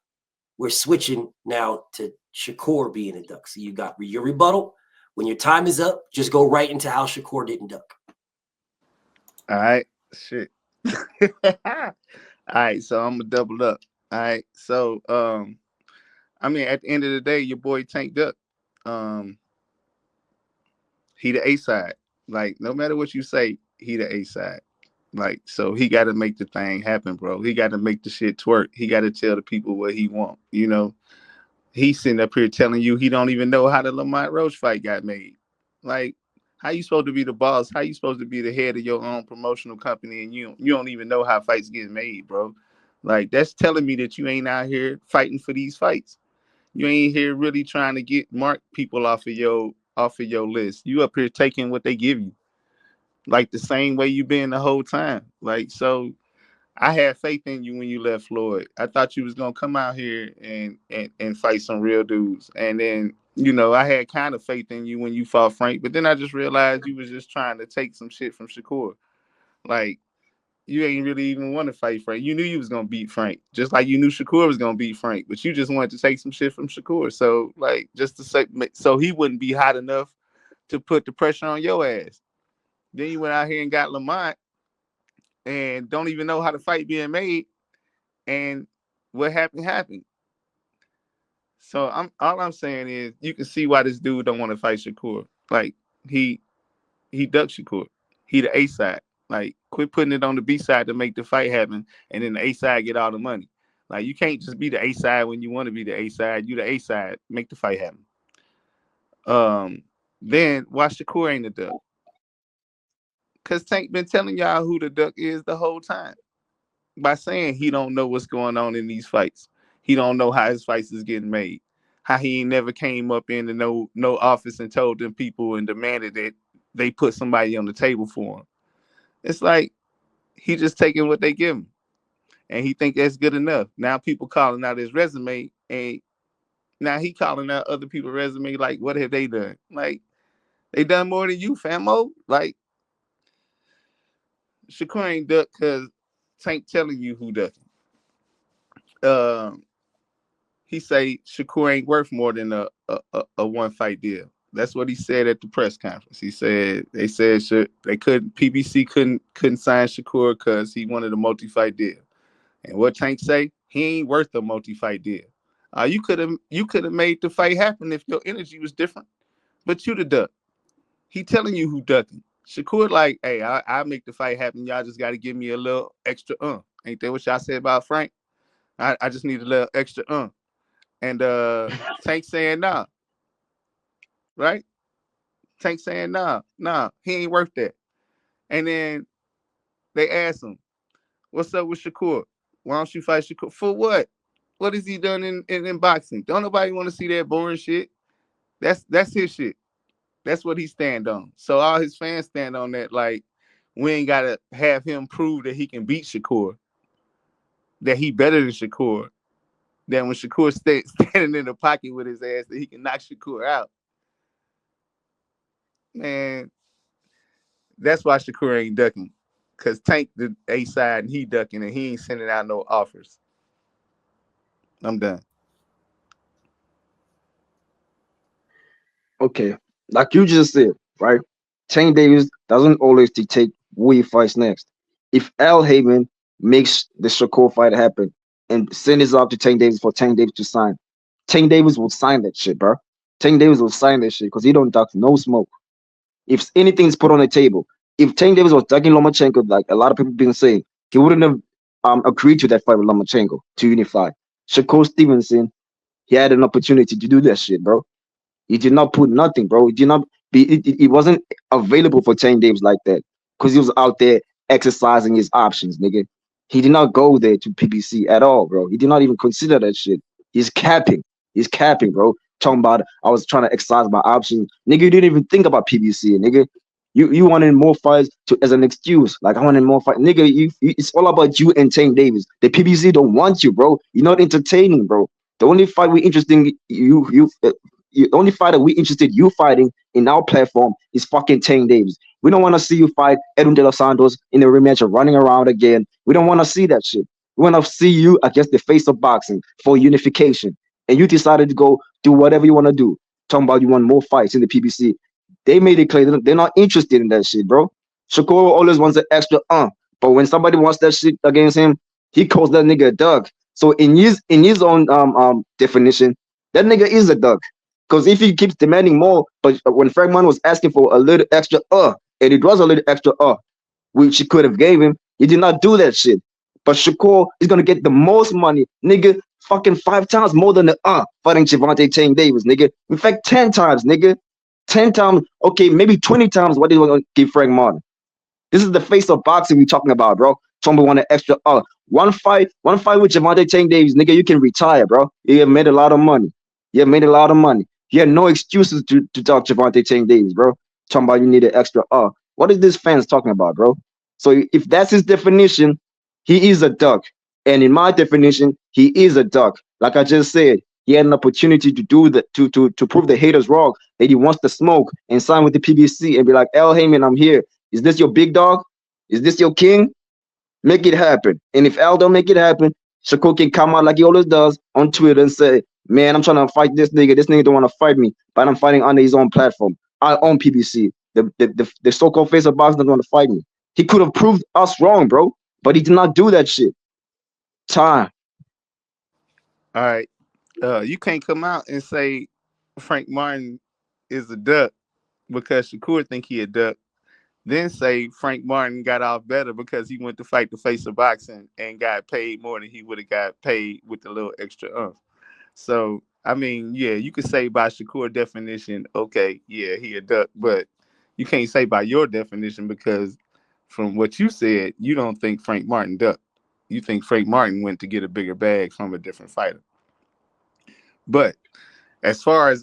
we're switching now to Shakur being a duck. So you got your rebuttal. When your time is up, just go right into how Shakur didn't duck. All right, shit. All right, so I'm gonna double up. All right, so I mean, at the end of the day, your boy Tank Duck, he the A side. Like, no matter what you say, he the A side. Like, so he got to make the thing happen, bro. He got to make the shit twerk. He got to tell the people what he want. You know, he's sitting up here telling you he don't even know how the Lamont Roach fight got made. Like, how you supposed to be the boss? How you supposed to be the head of your own promotional company and you don't even know how fights get made, bro? Like, that's telling me that you ain't out here fighting for these fights. You ain't here really trying to mark people off of your list. You up here taking what they give you, like the same way you been the whole time. Like, so I had faith in you when you left Floyd. I thought you was gonna come out here and fight some real dudes. And then, you know, I had kind of faith in you when you fought Frank, but then I just realized you was just trying to take some shit from Shakur. Like, you ain't really even want to fight Frank. You knew you was gonna beat Frank, just like you knew Shakur was gonna beat Frank, but you just wanted to take some shit from Shakur. So, like, just to say, so he wouldn't be hot enough to put the pressure on your ass. Then you went out here and got Lamont and don't even know how the fight being made. And what happened. So all I'm saying is you can see why this dude don't want to fight Shakur. Like, he ducked Shakur. He the A side. Like, quit putting it on the B side to make the fight happen, and then the A side get all the money. Like, you can't just be the A side when you want to be the A side. You the A side, make the fight happen. Then why Shakur ain't the duck? Cause Tank been telling y'all who the duck is the whole time by saying he don't know what's going on in these fights. He don't know how his fights is getting made. How he ain't never came up in no office and told them people and demanded that they put somebody on the table for him. It's like he just taking what they give him, and he think that's good enough. Now people calling out his resume, and now he calling out other people's resume. Like, what have they done? Like, they done more than you, famo. Like, Shakur ain't duck because Tank telling you who ducking. He say Shakur ain't worth more than a one fight deal. That's what he said at the press conference. He said they said they couldn't PBC couldn't sign Shakur because he wanted a multi-fight deal. And what Tank say? He ain't worth a multi-fight deal. You could have made the fight happen if your energy was different, but you the duck. He telling you who ducking. Shakur like, hey, I make the fight happen. Y'all just got to give me a little extra. Ain't that what y'all said about Frank? I just need a little extra. And Tank saying nah, right? Tank saying nah, he ain't worth that. And then they ask him, what's up with Shakur? Why don't you fight Shakur? For what? What has he done in boxing? Don't nobody want to see that boring shit. That's his shit. That's what he stand on. So all his fans stand on that. Like, we ain't gotta have him prove that he can beat Shakur, that he better than Shakur. Then when Shakur standing in the pocket with his ass, that he can knock Shakur out. Man, that's why Shakur ain't ducking. Cause Tank the A side and he ducking and he ain't sending out no offers. I'm done. Okay, like you just said, right? Tank Davis doesn't always dictate who he fights next. If Al Heyman makes the Shakur fight happen and send it out to Tank Davis for Tank Davis to sign, Tank Davis will sign that shit, bro. Tank Davis will sign that shit because he don't duck no smoke. If anything's put on the table, if Tank Davis was ducking Lomachenko, like a lot of people been saying, he wouldn't have agreed to that fight with Lomachenko to unify. Shakur Stevenson, he had an opportunity to do that shit, bro. He did not put nothing, bro. He did not be. It wasn't available for Tank Davis like that because he was out there exercising his options, nigga. He did not go there to PBC at all, bro. He did not even consider that shit. He's capping. He's capping, bro. Talking about I was trying to exercise my options, nigga. You didn't even think about PBC, nigga. You wanted more fights to as an excuse. Like I wanted more fight, nigga. It's all about you and Tank Davis. The PBC don't want you, bro. You're not entertaining, bro. The only fight we interested in the only fighter we interested you fighting in our platform is fucking Tank Davis. We don't want to see you fight Edwin De Los Santos in a rematch of running around again. We don't want to see that shit. We want to see you against the face of boxing for unification. And you decided to go do whatever you want to do. Talking about you want more fights in the PBC. They made it clear they're not interested in that shit, bro. Shakur always wants an extra but when somebody wants that shit against him, he calls that nigga a dog. So in his own definition, that nigga is a dog. Because if he keeps demanding more, but when Fragman was asking for a little extra and it was a little extra which he could have gave him, he did not do that shit. But Shakur is gonna get the most money, nigga, fucking 5 times more than the fighting Gervonta Tank Davis, nigga. In fact, 10 times, nigga. 10 times, okay, maybe 20 times what they were gonna give Frank Martin. This is the face of boxing we're talking about, bro. Somebody want an extra one fight with Gervonta Tank Davis, nigga, you can retire, bro. You have made a lot of money. You have made a lot of money. You had no excuses to talk Gervonta Tank Davis, bro. Talking about you need an extra What is this fans talking about, bro? So if that's his definition, he is a duck. And in my definition, he is a duck. Like I just said, he had an opportunity to do that to prove the haters wrong that he wants to smoke and sign with the PBC and be like, Al Heyman, I'm here. Is this your big dog? Is this your king? Make it happen. And if Al don't make it happen, Shakur can come out like he always does on Twitter and say, man, I'm trying to fight this nigga. This nigga don't want to fight me, but I'm fighting under his own platform. I own PBC. The so-called face of boxing doesn't want to fight me. He could have proved us wrong, bro, but he did not do that shit. Time. All right. You can't come out and say Frank Martin is a duck because Shakur think he a duck, then say Frank Martin got off better because he went to fight the face of boxing and got paid more than he would have got paid with a little extra So, I mean, yeah, you could say by Shakur definition, okay, yeah, he a duck, but you can't say by your definition because from what you said, you don't think Frank Martin ducked. You think Frank Martin went to get a bigger bag from a different fighter. But as far as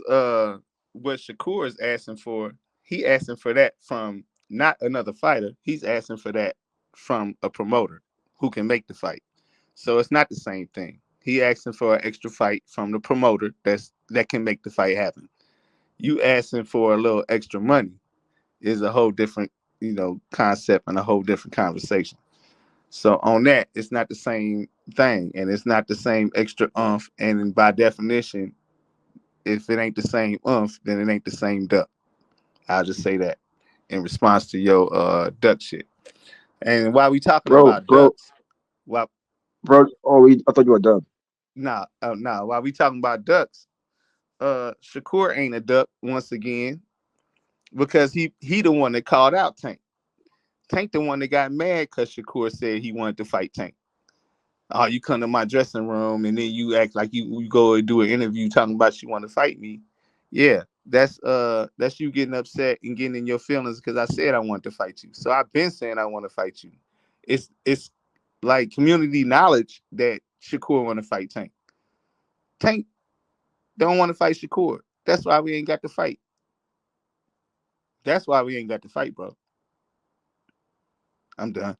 what Shakur is asking for, he asking for that from not another fighter. He's asking for that from a promoter who can make the fight. So it's not the same thing. He asking for an extra fight from the promoter that can make the fight happen. You asking for a little extra money is a whole different, concept and a whole different conversation. So on that, it's not the same thing, and it's not the same extra umph. And by definition, if it ain't the same umph, then it ain't the same duck. I'll just say that in response to your duck shit. And while we talking about ducks, while I thought you were done. nah, while we talking about ducks, Shakur ain't a duck once again because he the one that called out Tank. Tank the one that got mad because Shakur said he wanted to fight Tank. Oh, you come to my dressing room and then you act like you go and do an interview talking about you want to fight me. Yeah, that's you getting upset and getting in your feelings because I said I want to fight you. So I've been saying I want to fight you. It's like community knowledge that Shakur want to fight Tank. Tank don't want to fight Shakur. That's why we ain't got to fight. That's why we ain't got to fight, bro. I'm done.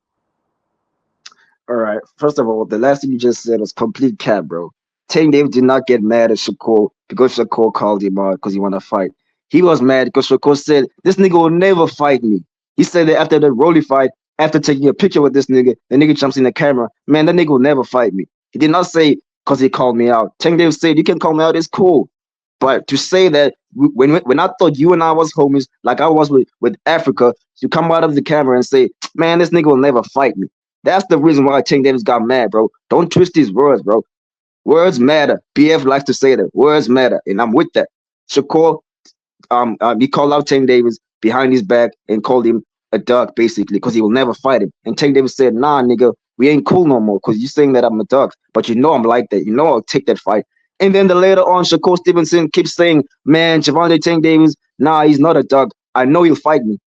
All right. First of all, the last thing you just said was complete cap, bro. Tank Davis did not get mad at Shakur because Shakur called him out because he want to fight. He was mad because Shakur said, this nigga will never fight me. He said that after the Rolly fight, after taking a picture with this nigga, the nigga jumps in the camera. Man, that nigga will never fight me. He did not say because he called me out. Tank Davis said, you can call me out, it's cool. But to say that when I thought you and I was homies, like I was with Africa, you come out of the camera and say, man, this nigga will never fight me. That's the reason why Tank Davis got mad, bro. Don't twist these words, bro. Words matter. BF likes to say that. Words matter. And I'm with that. Shakur, he called out Tank Davis behind his back and called him a duck, basically, because he will never fight him. And Tank Davis said, nah, nigga, we ain't cool no more because you saying that I'm a duck. But you know I'm like that. You know I'll take that fight. And then later on, Shakur Stevenson keeps saying, man, Gervonta Tank Davis, nah, he's not a duck. I know he'll fight me.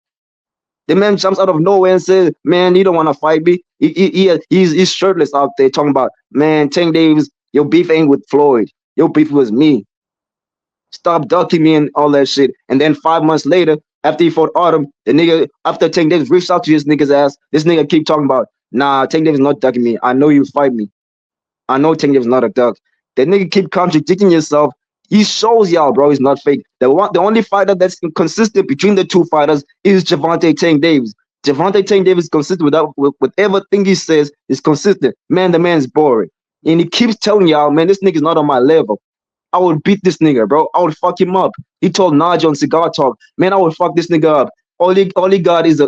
The man jumps out of nowhere and says, man, you don't want to fight me. He's shirtless out there talking about, man, Tank Davis, your beef ain't with Floyd. Your beef was me. Stop ducking me and all that shit. And then 5 months later, after he fought Autumn, the nigga, after Tank Davis reached out to his nigga's ass, this nigga keep talking about, nah, Tank Davis not ducking me. I know you fight me. I know Tank Davis not a duck. That nigga keep contradicting yourself. He shows y'all, bro, he's not fake. The only fighter that's consistent between the two fighters is Gervonta Tank Davis. Gervonta Tank Davis is consistent with everything he says is consistent. Man, the man's boring. And he keeps telling y'all, man, this nigga's not on my level. I would beat this nigga, bro. I would fuck him up. He told Najee on Cigar Talk, man, I would fuck this nigga up. All he got is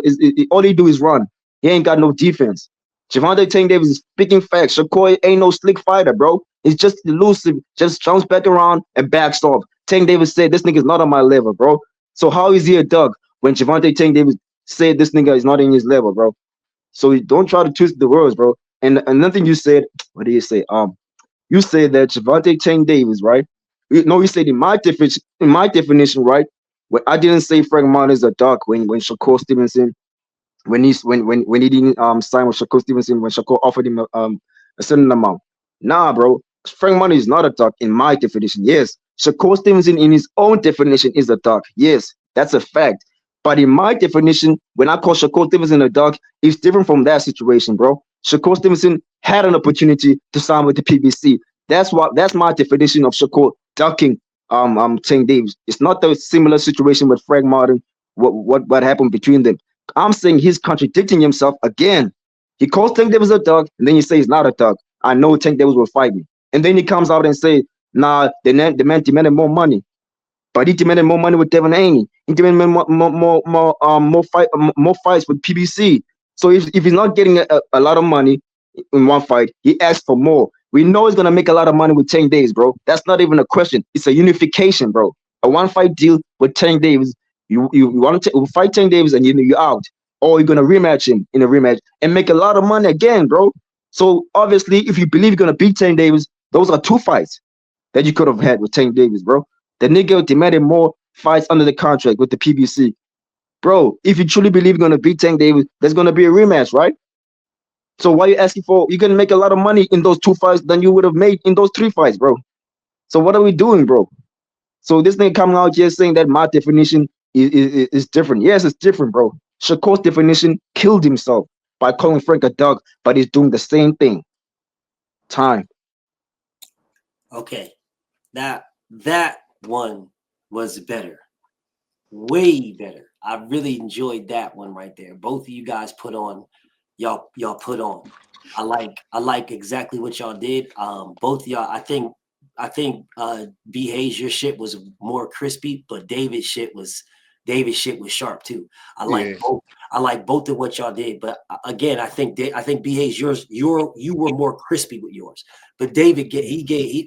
all he do is run. He ain't got no defense. Gervonta Tank Davis is speaking facts. Shakur ain't no slick fighter, bro. He's just elusive, just jumps back around and backs off. Tank Davis said, this nigga's not on my level, bro. So how is he a dog when Gervonta Tank Davis said this nigga is not in his level, bro? So don't try to twist the words, bro. And another thing you said, what did you say? You said that Gervonta Tank Davis, right? No, you said in my definition, right? When I didn't say Frank Martin is a dog when Shakur Stevenson when he didn't sign with Shakur Stevenson when Shakur offered him a certain amount. Nah, bro. Frank Martin is not a dog in my definition. Yes, Shakur Stevenson in his own definition is a dog. Yes, that's a fact. But in my definition, when I call Shakur Stevenson a dog, it's different from that situation, bro. Shakur Stevenson had an opportunity to sign with the PBC. That's my definition of Shakur ducking Tank Davis. It's not the similar situation with Frank Martin. What happened between them? I'm saying he's contradicting himself again. He calls Tank Davis a dog, and then he says he's not a dog. I know Tank Davis will fight me. And then he comes out and say, nah, the man demanded more money. But he demanded more money with Devin Haney. He demanded more fights with PBC. So if he's not getting a lot of money in one fight, he asks for more. We know he's gonna make a lot of money with Tank Davis, bro. That's not even a question. It's a unification, bro. A one fight deal with Tank Davis. You want to fight Tank Davis and you're out. or you're gonna rematch him in a rematch and make a lot of money again, bro. So obviously, if you believe you're gonna beat Tank Davis, those are 2 fights that you could have had with Tank Davis, bro. The nigga demanded more fights under the contract with the PBC. Bro, if you truly believe you're gonna beat Tank Davis, there's gonna be a rematch, right? So why you asking for? You're gonna make a lot of money in those 2 fights than you would have made in those 3 fights, bro. So what are we doing, bro? So this thing coming out here saying that my definition is different. Yes, it's different, bro. Shakur's definition killed himself by calling Frank a dog, but he's doing the same thing. Time. Okay, that one was better, way better. I really enjoyed that one right there. Both of you guys put on, y'all put on. I like exactly what y'all did. Both of y'all. I think B Hayes, your shit was more crispy, but David's shit was sharp too. I like both. I like both of what y'all did, but again, I think B Hayes, you were more crispy with yours. But David,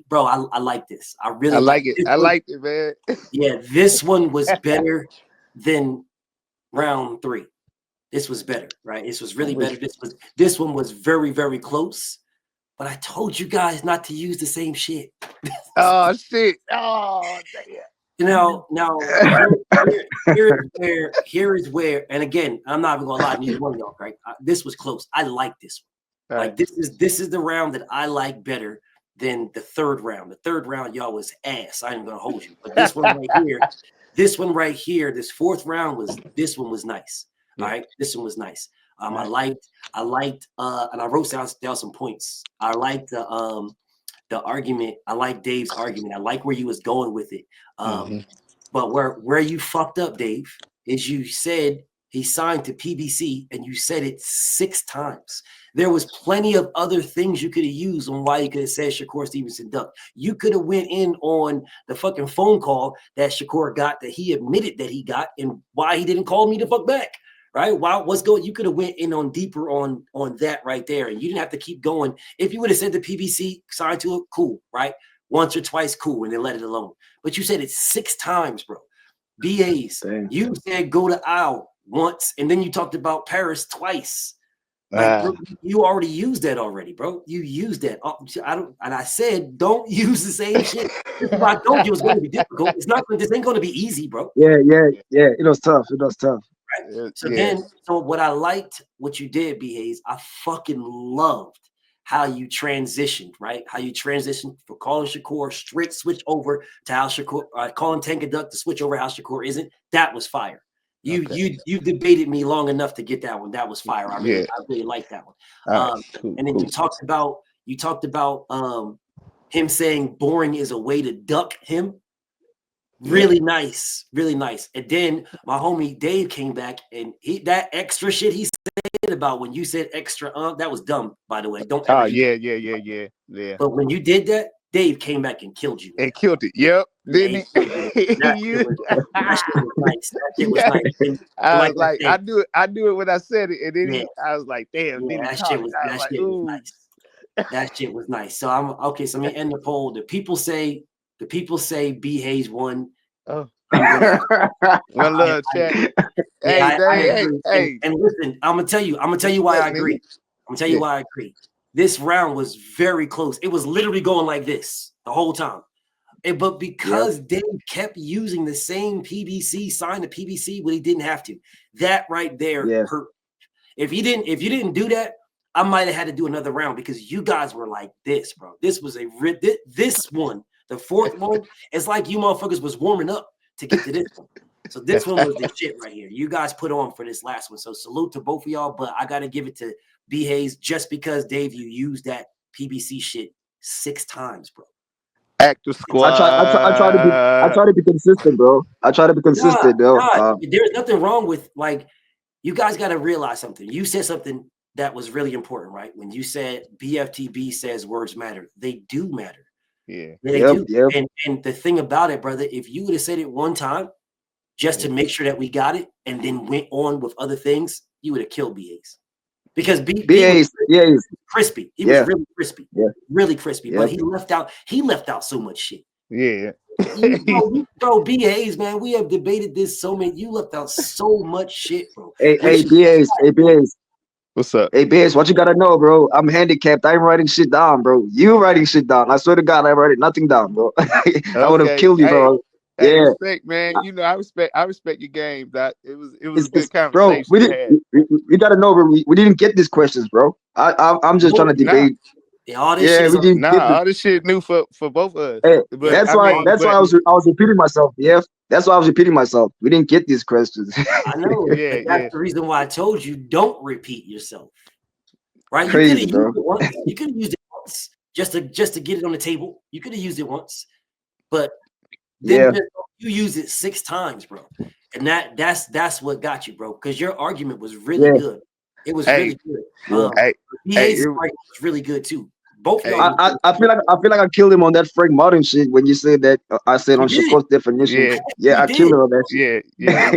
bro, I like this. I like it. I liked it, man. Yeah, this one was better than round 3. This was better, right? This was really better. This one was very, very close. But I told you guys not to use the same shit. Oh shit! Oh damn! Now here is where, and again, I'm not even gonna lie, neither one of y'all, right? This was close. I like this one. Like this is the round that I like better than the 3rd round. The 3rd round, y'all was ass. I ain't gonna hold you, but this one right here, this 4th round was nice. All right, this one was nice. I liked, and I wrote down some points. I liked the argument. I like Dave's argument. I like where you was going with it. But where you fucked up, Dave, is you said he signed to PBC, and you said it 6 times. There was plenty of other things you could have used on why you could have said Shakur Stevenson ducked. You could have went in on the fucking phone call that Shakur got, that he admitted that he got, and why he didn't call me the fuck back. Right? Wow, what's going? You could have went in on deeper on that right there, and you didn't have to keep going. If you would have said the PBC signed to it, cool, right? Once or twice, cool, and then let it alone. But you said it 6 times, bro. BAs, you said go to Isle once, and then you talked about Paris twice. Like, bro, you already used that already, bro. You used that. I said don't use the same shit. If I told you it was going to be difficult, it's not. This ain't going to be easy, bro. Yeah. It was tough. Right? So what I liked what you did, B Hayes, I fucking loved how you transitioned, right? How you transitioned for calling Shakur, straight switch over to how Shakur, calling Tank a duck to switch over how Shakur isn't. That was fire. You debated me long enough to get that one. That was fire. I really like that one. And then you talked about him saying boring is a way to duck him. Really nice, really nice. And then my homie Dave came back, and that extra shit he said about when you said extra, that was dumb, by the way. Don't. Yeah. But when you did that, Dave came back and killed you. And killed it. Yep. Didn't he? That shit was nice. That shit was nice. And I was like, I knew it when I said it, and then I was like, damn. Yeah, that shit was nice. That shit was nice. So I'm okay. So let me end the poll. The people say B Hayes won. Oh, one love, chat. Hey. And listen, I'm gonna tell you why I agree. I'm gonna tell you why I agree. This round was very close. It was literally going like this the whole time. But because Dave kept using the same PBC, signed the PBC when he didn't have to, that right there hurt. If you didn't do that, I might have had to do another round because you guys were like this, bro. This was this one, the 4th one. It's like you motherfuckers was warming up to get to this one. So this one was the shit right here. You guys put on for this last one. So salute to both of y'all, but I got to give it to B Hayes just because, Dave, you used that PBC shit 6 times, bro. Active squad. I try to be consistent, bro. There's nothing wrong with, like, you guys got to realize something. You said something that was really important, right? When you said BFTB says words matter, they do matter. Yeah. They do. Yep. And the thing about it, brother, if you would have said it one time just to make sure that we got it and then went on with other things, you would have killed BAs. Because B was crispy. He was really crispy. Yeah. Really crispy. Yep. But he left out so much shit. Yeah. Bro, B. Hayes, man, we have debated this so many. You left out so much shit, bro. Hey, BAs. What's up? Hey, BAs, what you gotta know, bro? I'm handicapped. I'm writing shit down, bro. You writing shit down. I swear to God, I'm writing nothing down, bro. I would have Okay. killed you, bro. Hey, Yeah. respect, man. You know, I respect your game. Doc. It was a good Bro, conversation to have. we gotta know, bro. We didn't get these questions, bro. I'm just trying to Nah, debate. All this Yeah, shit is we didn't get this. all this shit new for both of us. Hey, But I mean, that's why I was repeating myself. Yeah, that's why I was repeating myself. We didn't get these questions. I know. Yeah, But that's the reason why I told you don't repeat yourself. Right? Crazy, you could have bro. used it once. You could have used it once just to get it on the table. You could have used it once, but then Yeah. you use it 6 times, bro. And that's what got you, bro. Because your argument was really Yeah. good. It was Hey, really good. Yeah. BA's argument was really good too. Both of Hey. y'all. I feel like I killed him on that Frank Martin shit when you said that. I said on You did. Shakur's definition. Yeah. Yeah, You I did. killed him on that shit. Yeah.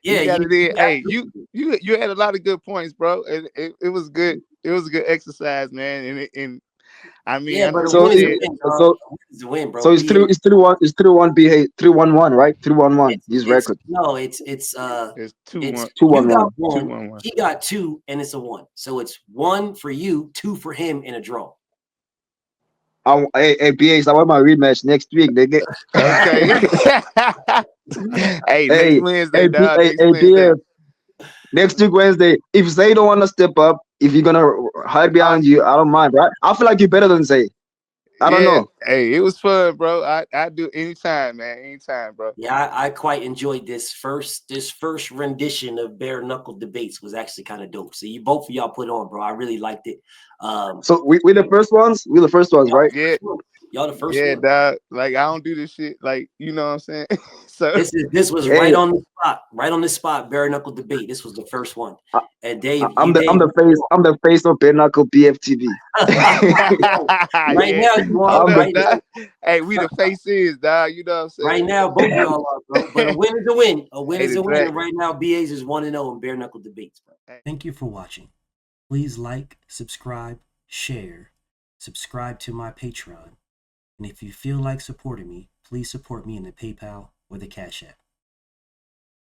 Yeah, You got it in. Hey, absolutely. you had a lot of good points, bro. It was good. It was a good exercise, man. And I mean, I but know a So win is a we win, dog. so A win is a win, bro. so it's 3-1 BA 3-1-1, right? 3-1-1. His record. It's it's 2-1, you got 2-1-1. 1, 2-1-1. he got 2, and it's a 1. So it's 1 for you, 2 for him, and a draw. Hey, BAs, I want my rematch next week, nigga. Okay. Hey, next Wednesday, dog. Next Wednesday. BAs, next week Wednesday. If Zay don't want to step up, if you're gonna hide behind you, I don't mind, right? I feel like you're better than Zay. I don't know. Hey, it was fun, bro. I do anytime, man. Anytime, bro. Yeah, I quite enjoyed this first rendition of bare knuckle debates. Was actually kind of dope. So both of y'all put on, bro. I really liked it. So we're the first ones. We're the first ones, right? Yeah. Y'all the first Yeah, one. dog. Like I don't do this shit. Like, you know what I'm saying? So This was right on the spot. Bare knuckle debate. This was the first one. And Dave, I'm the face of bare knuckle BFTV. Right now, you are right now. Hey, we the faces, dog. You know what I'm saying? Right now, both of y'all are, bro. But a win is a win. A win is a win. Exactly. And right now, BAs is 1-0 in bare knuckle debates, bro. Thank you for watching. Please like, subscribe, share, subscribe to my Patreon. And if you feel like supporting me, please support me in the PayPal or the Cash App.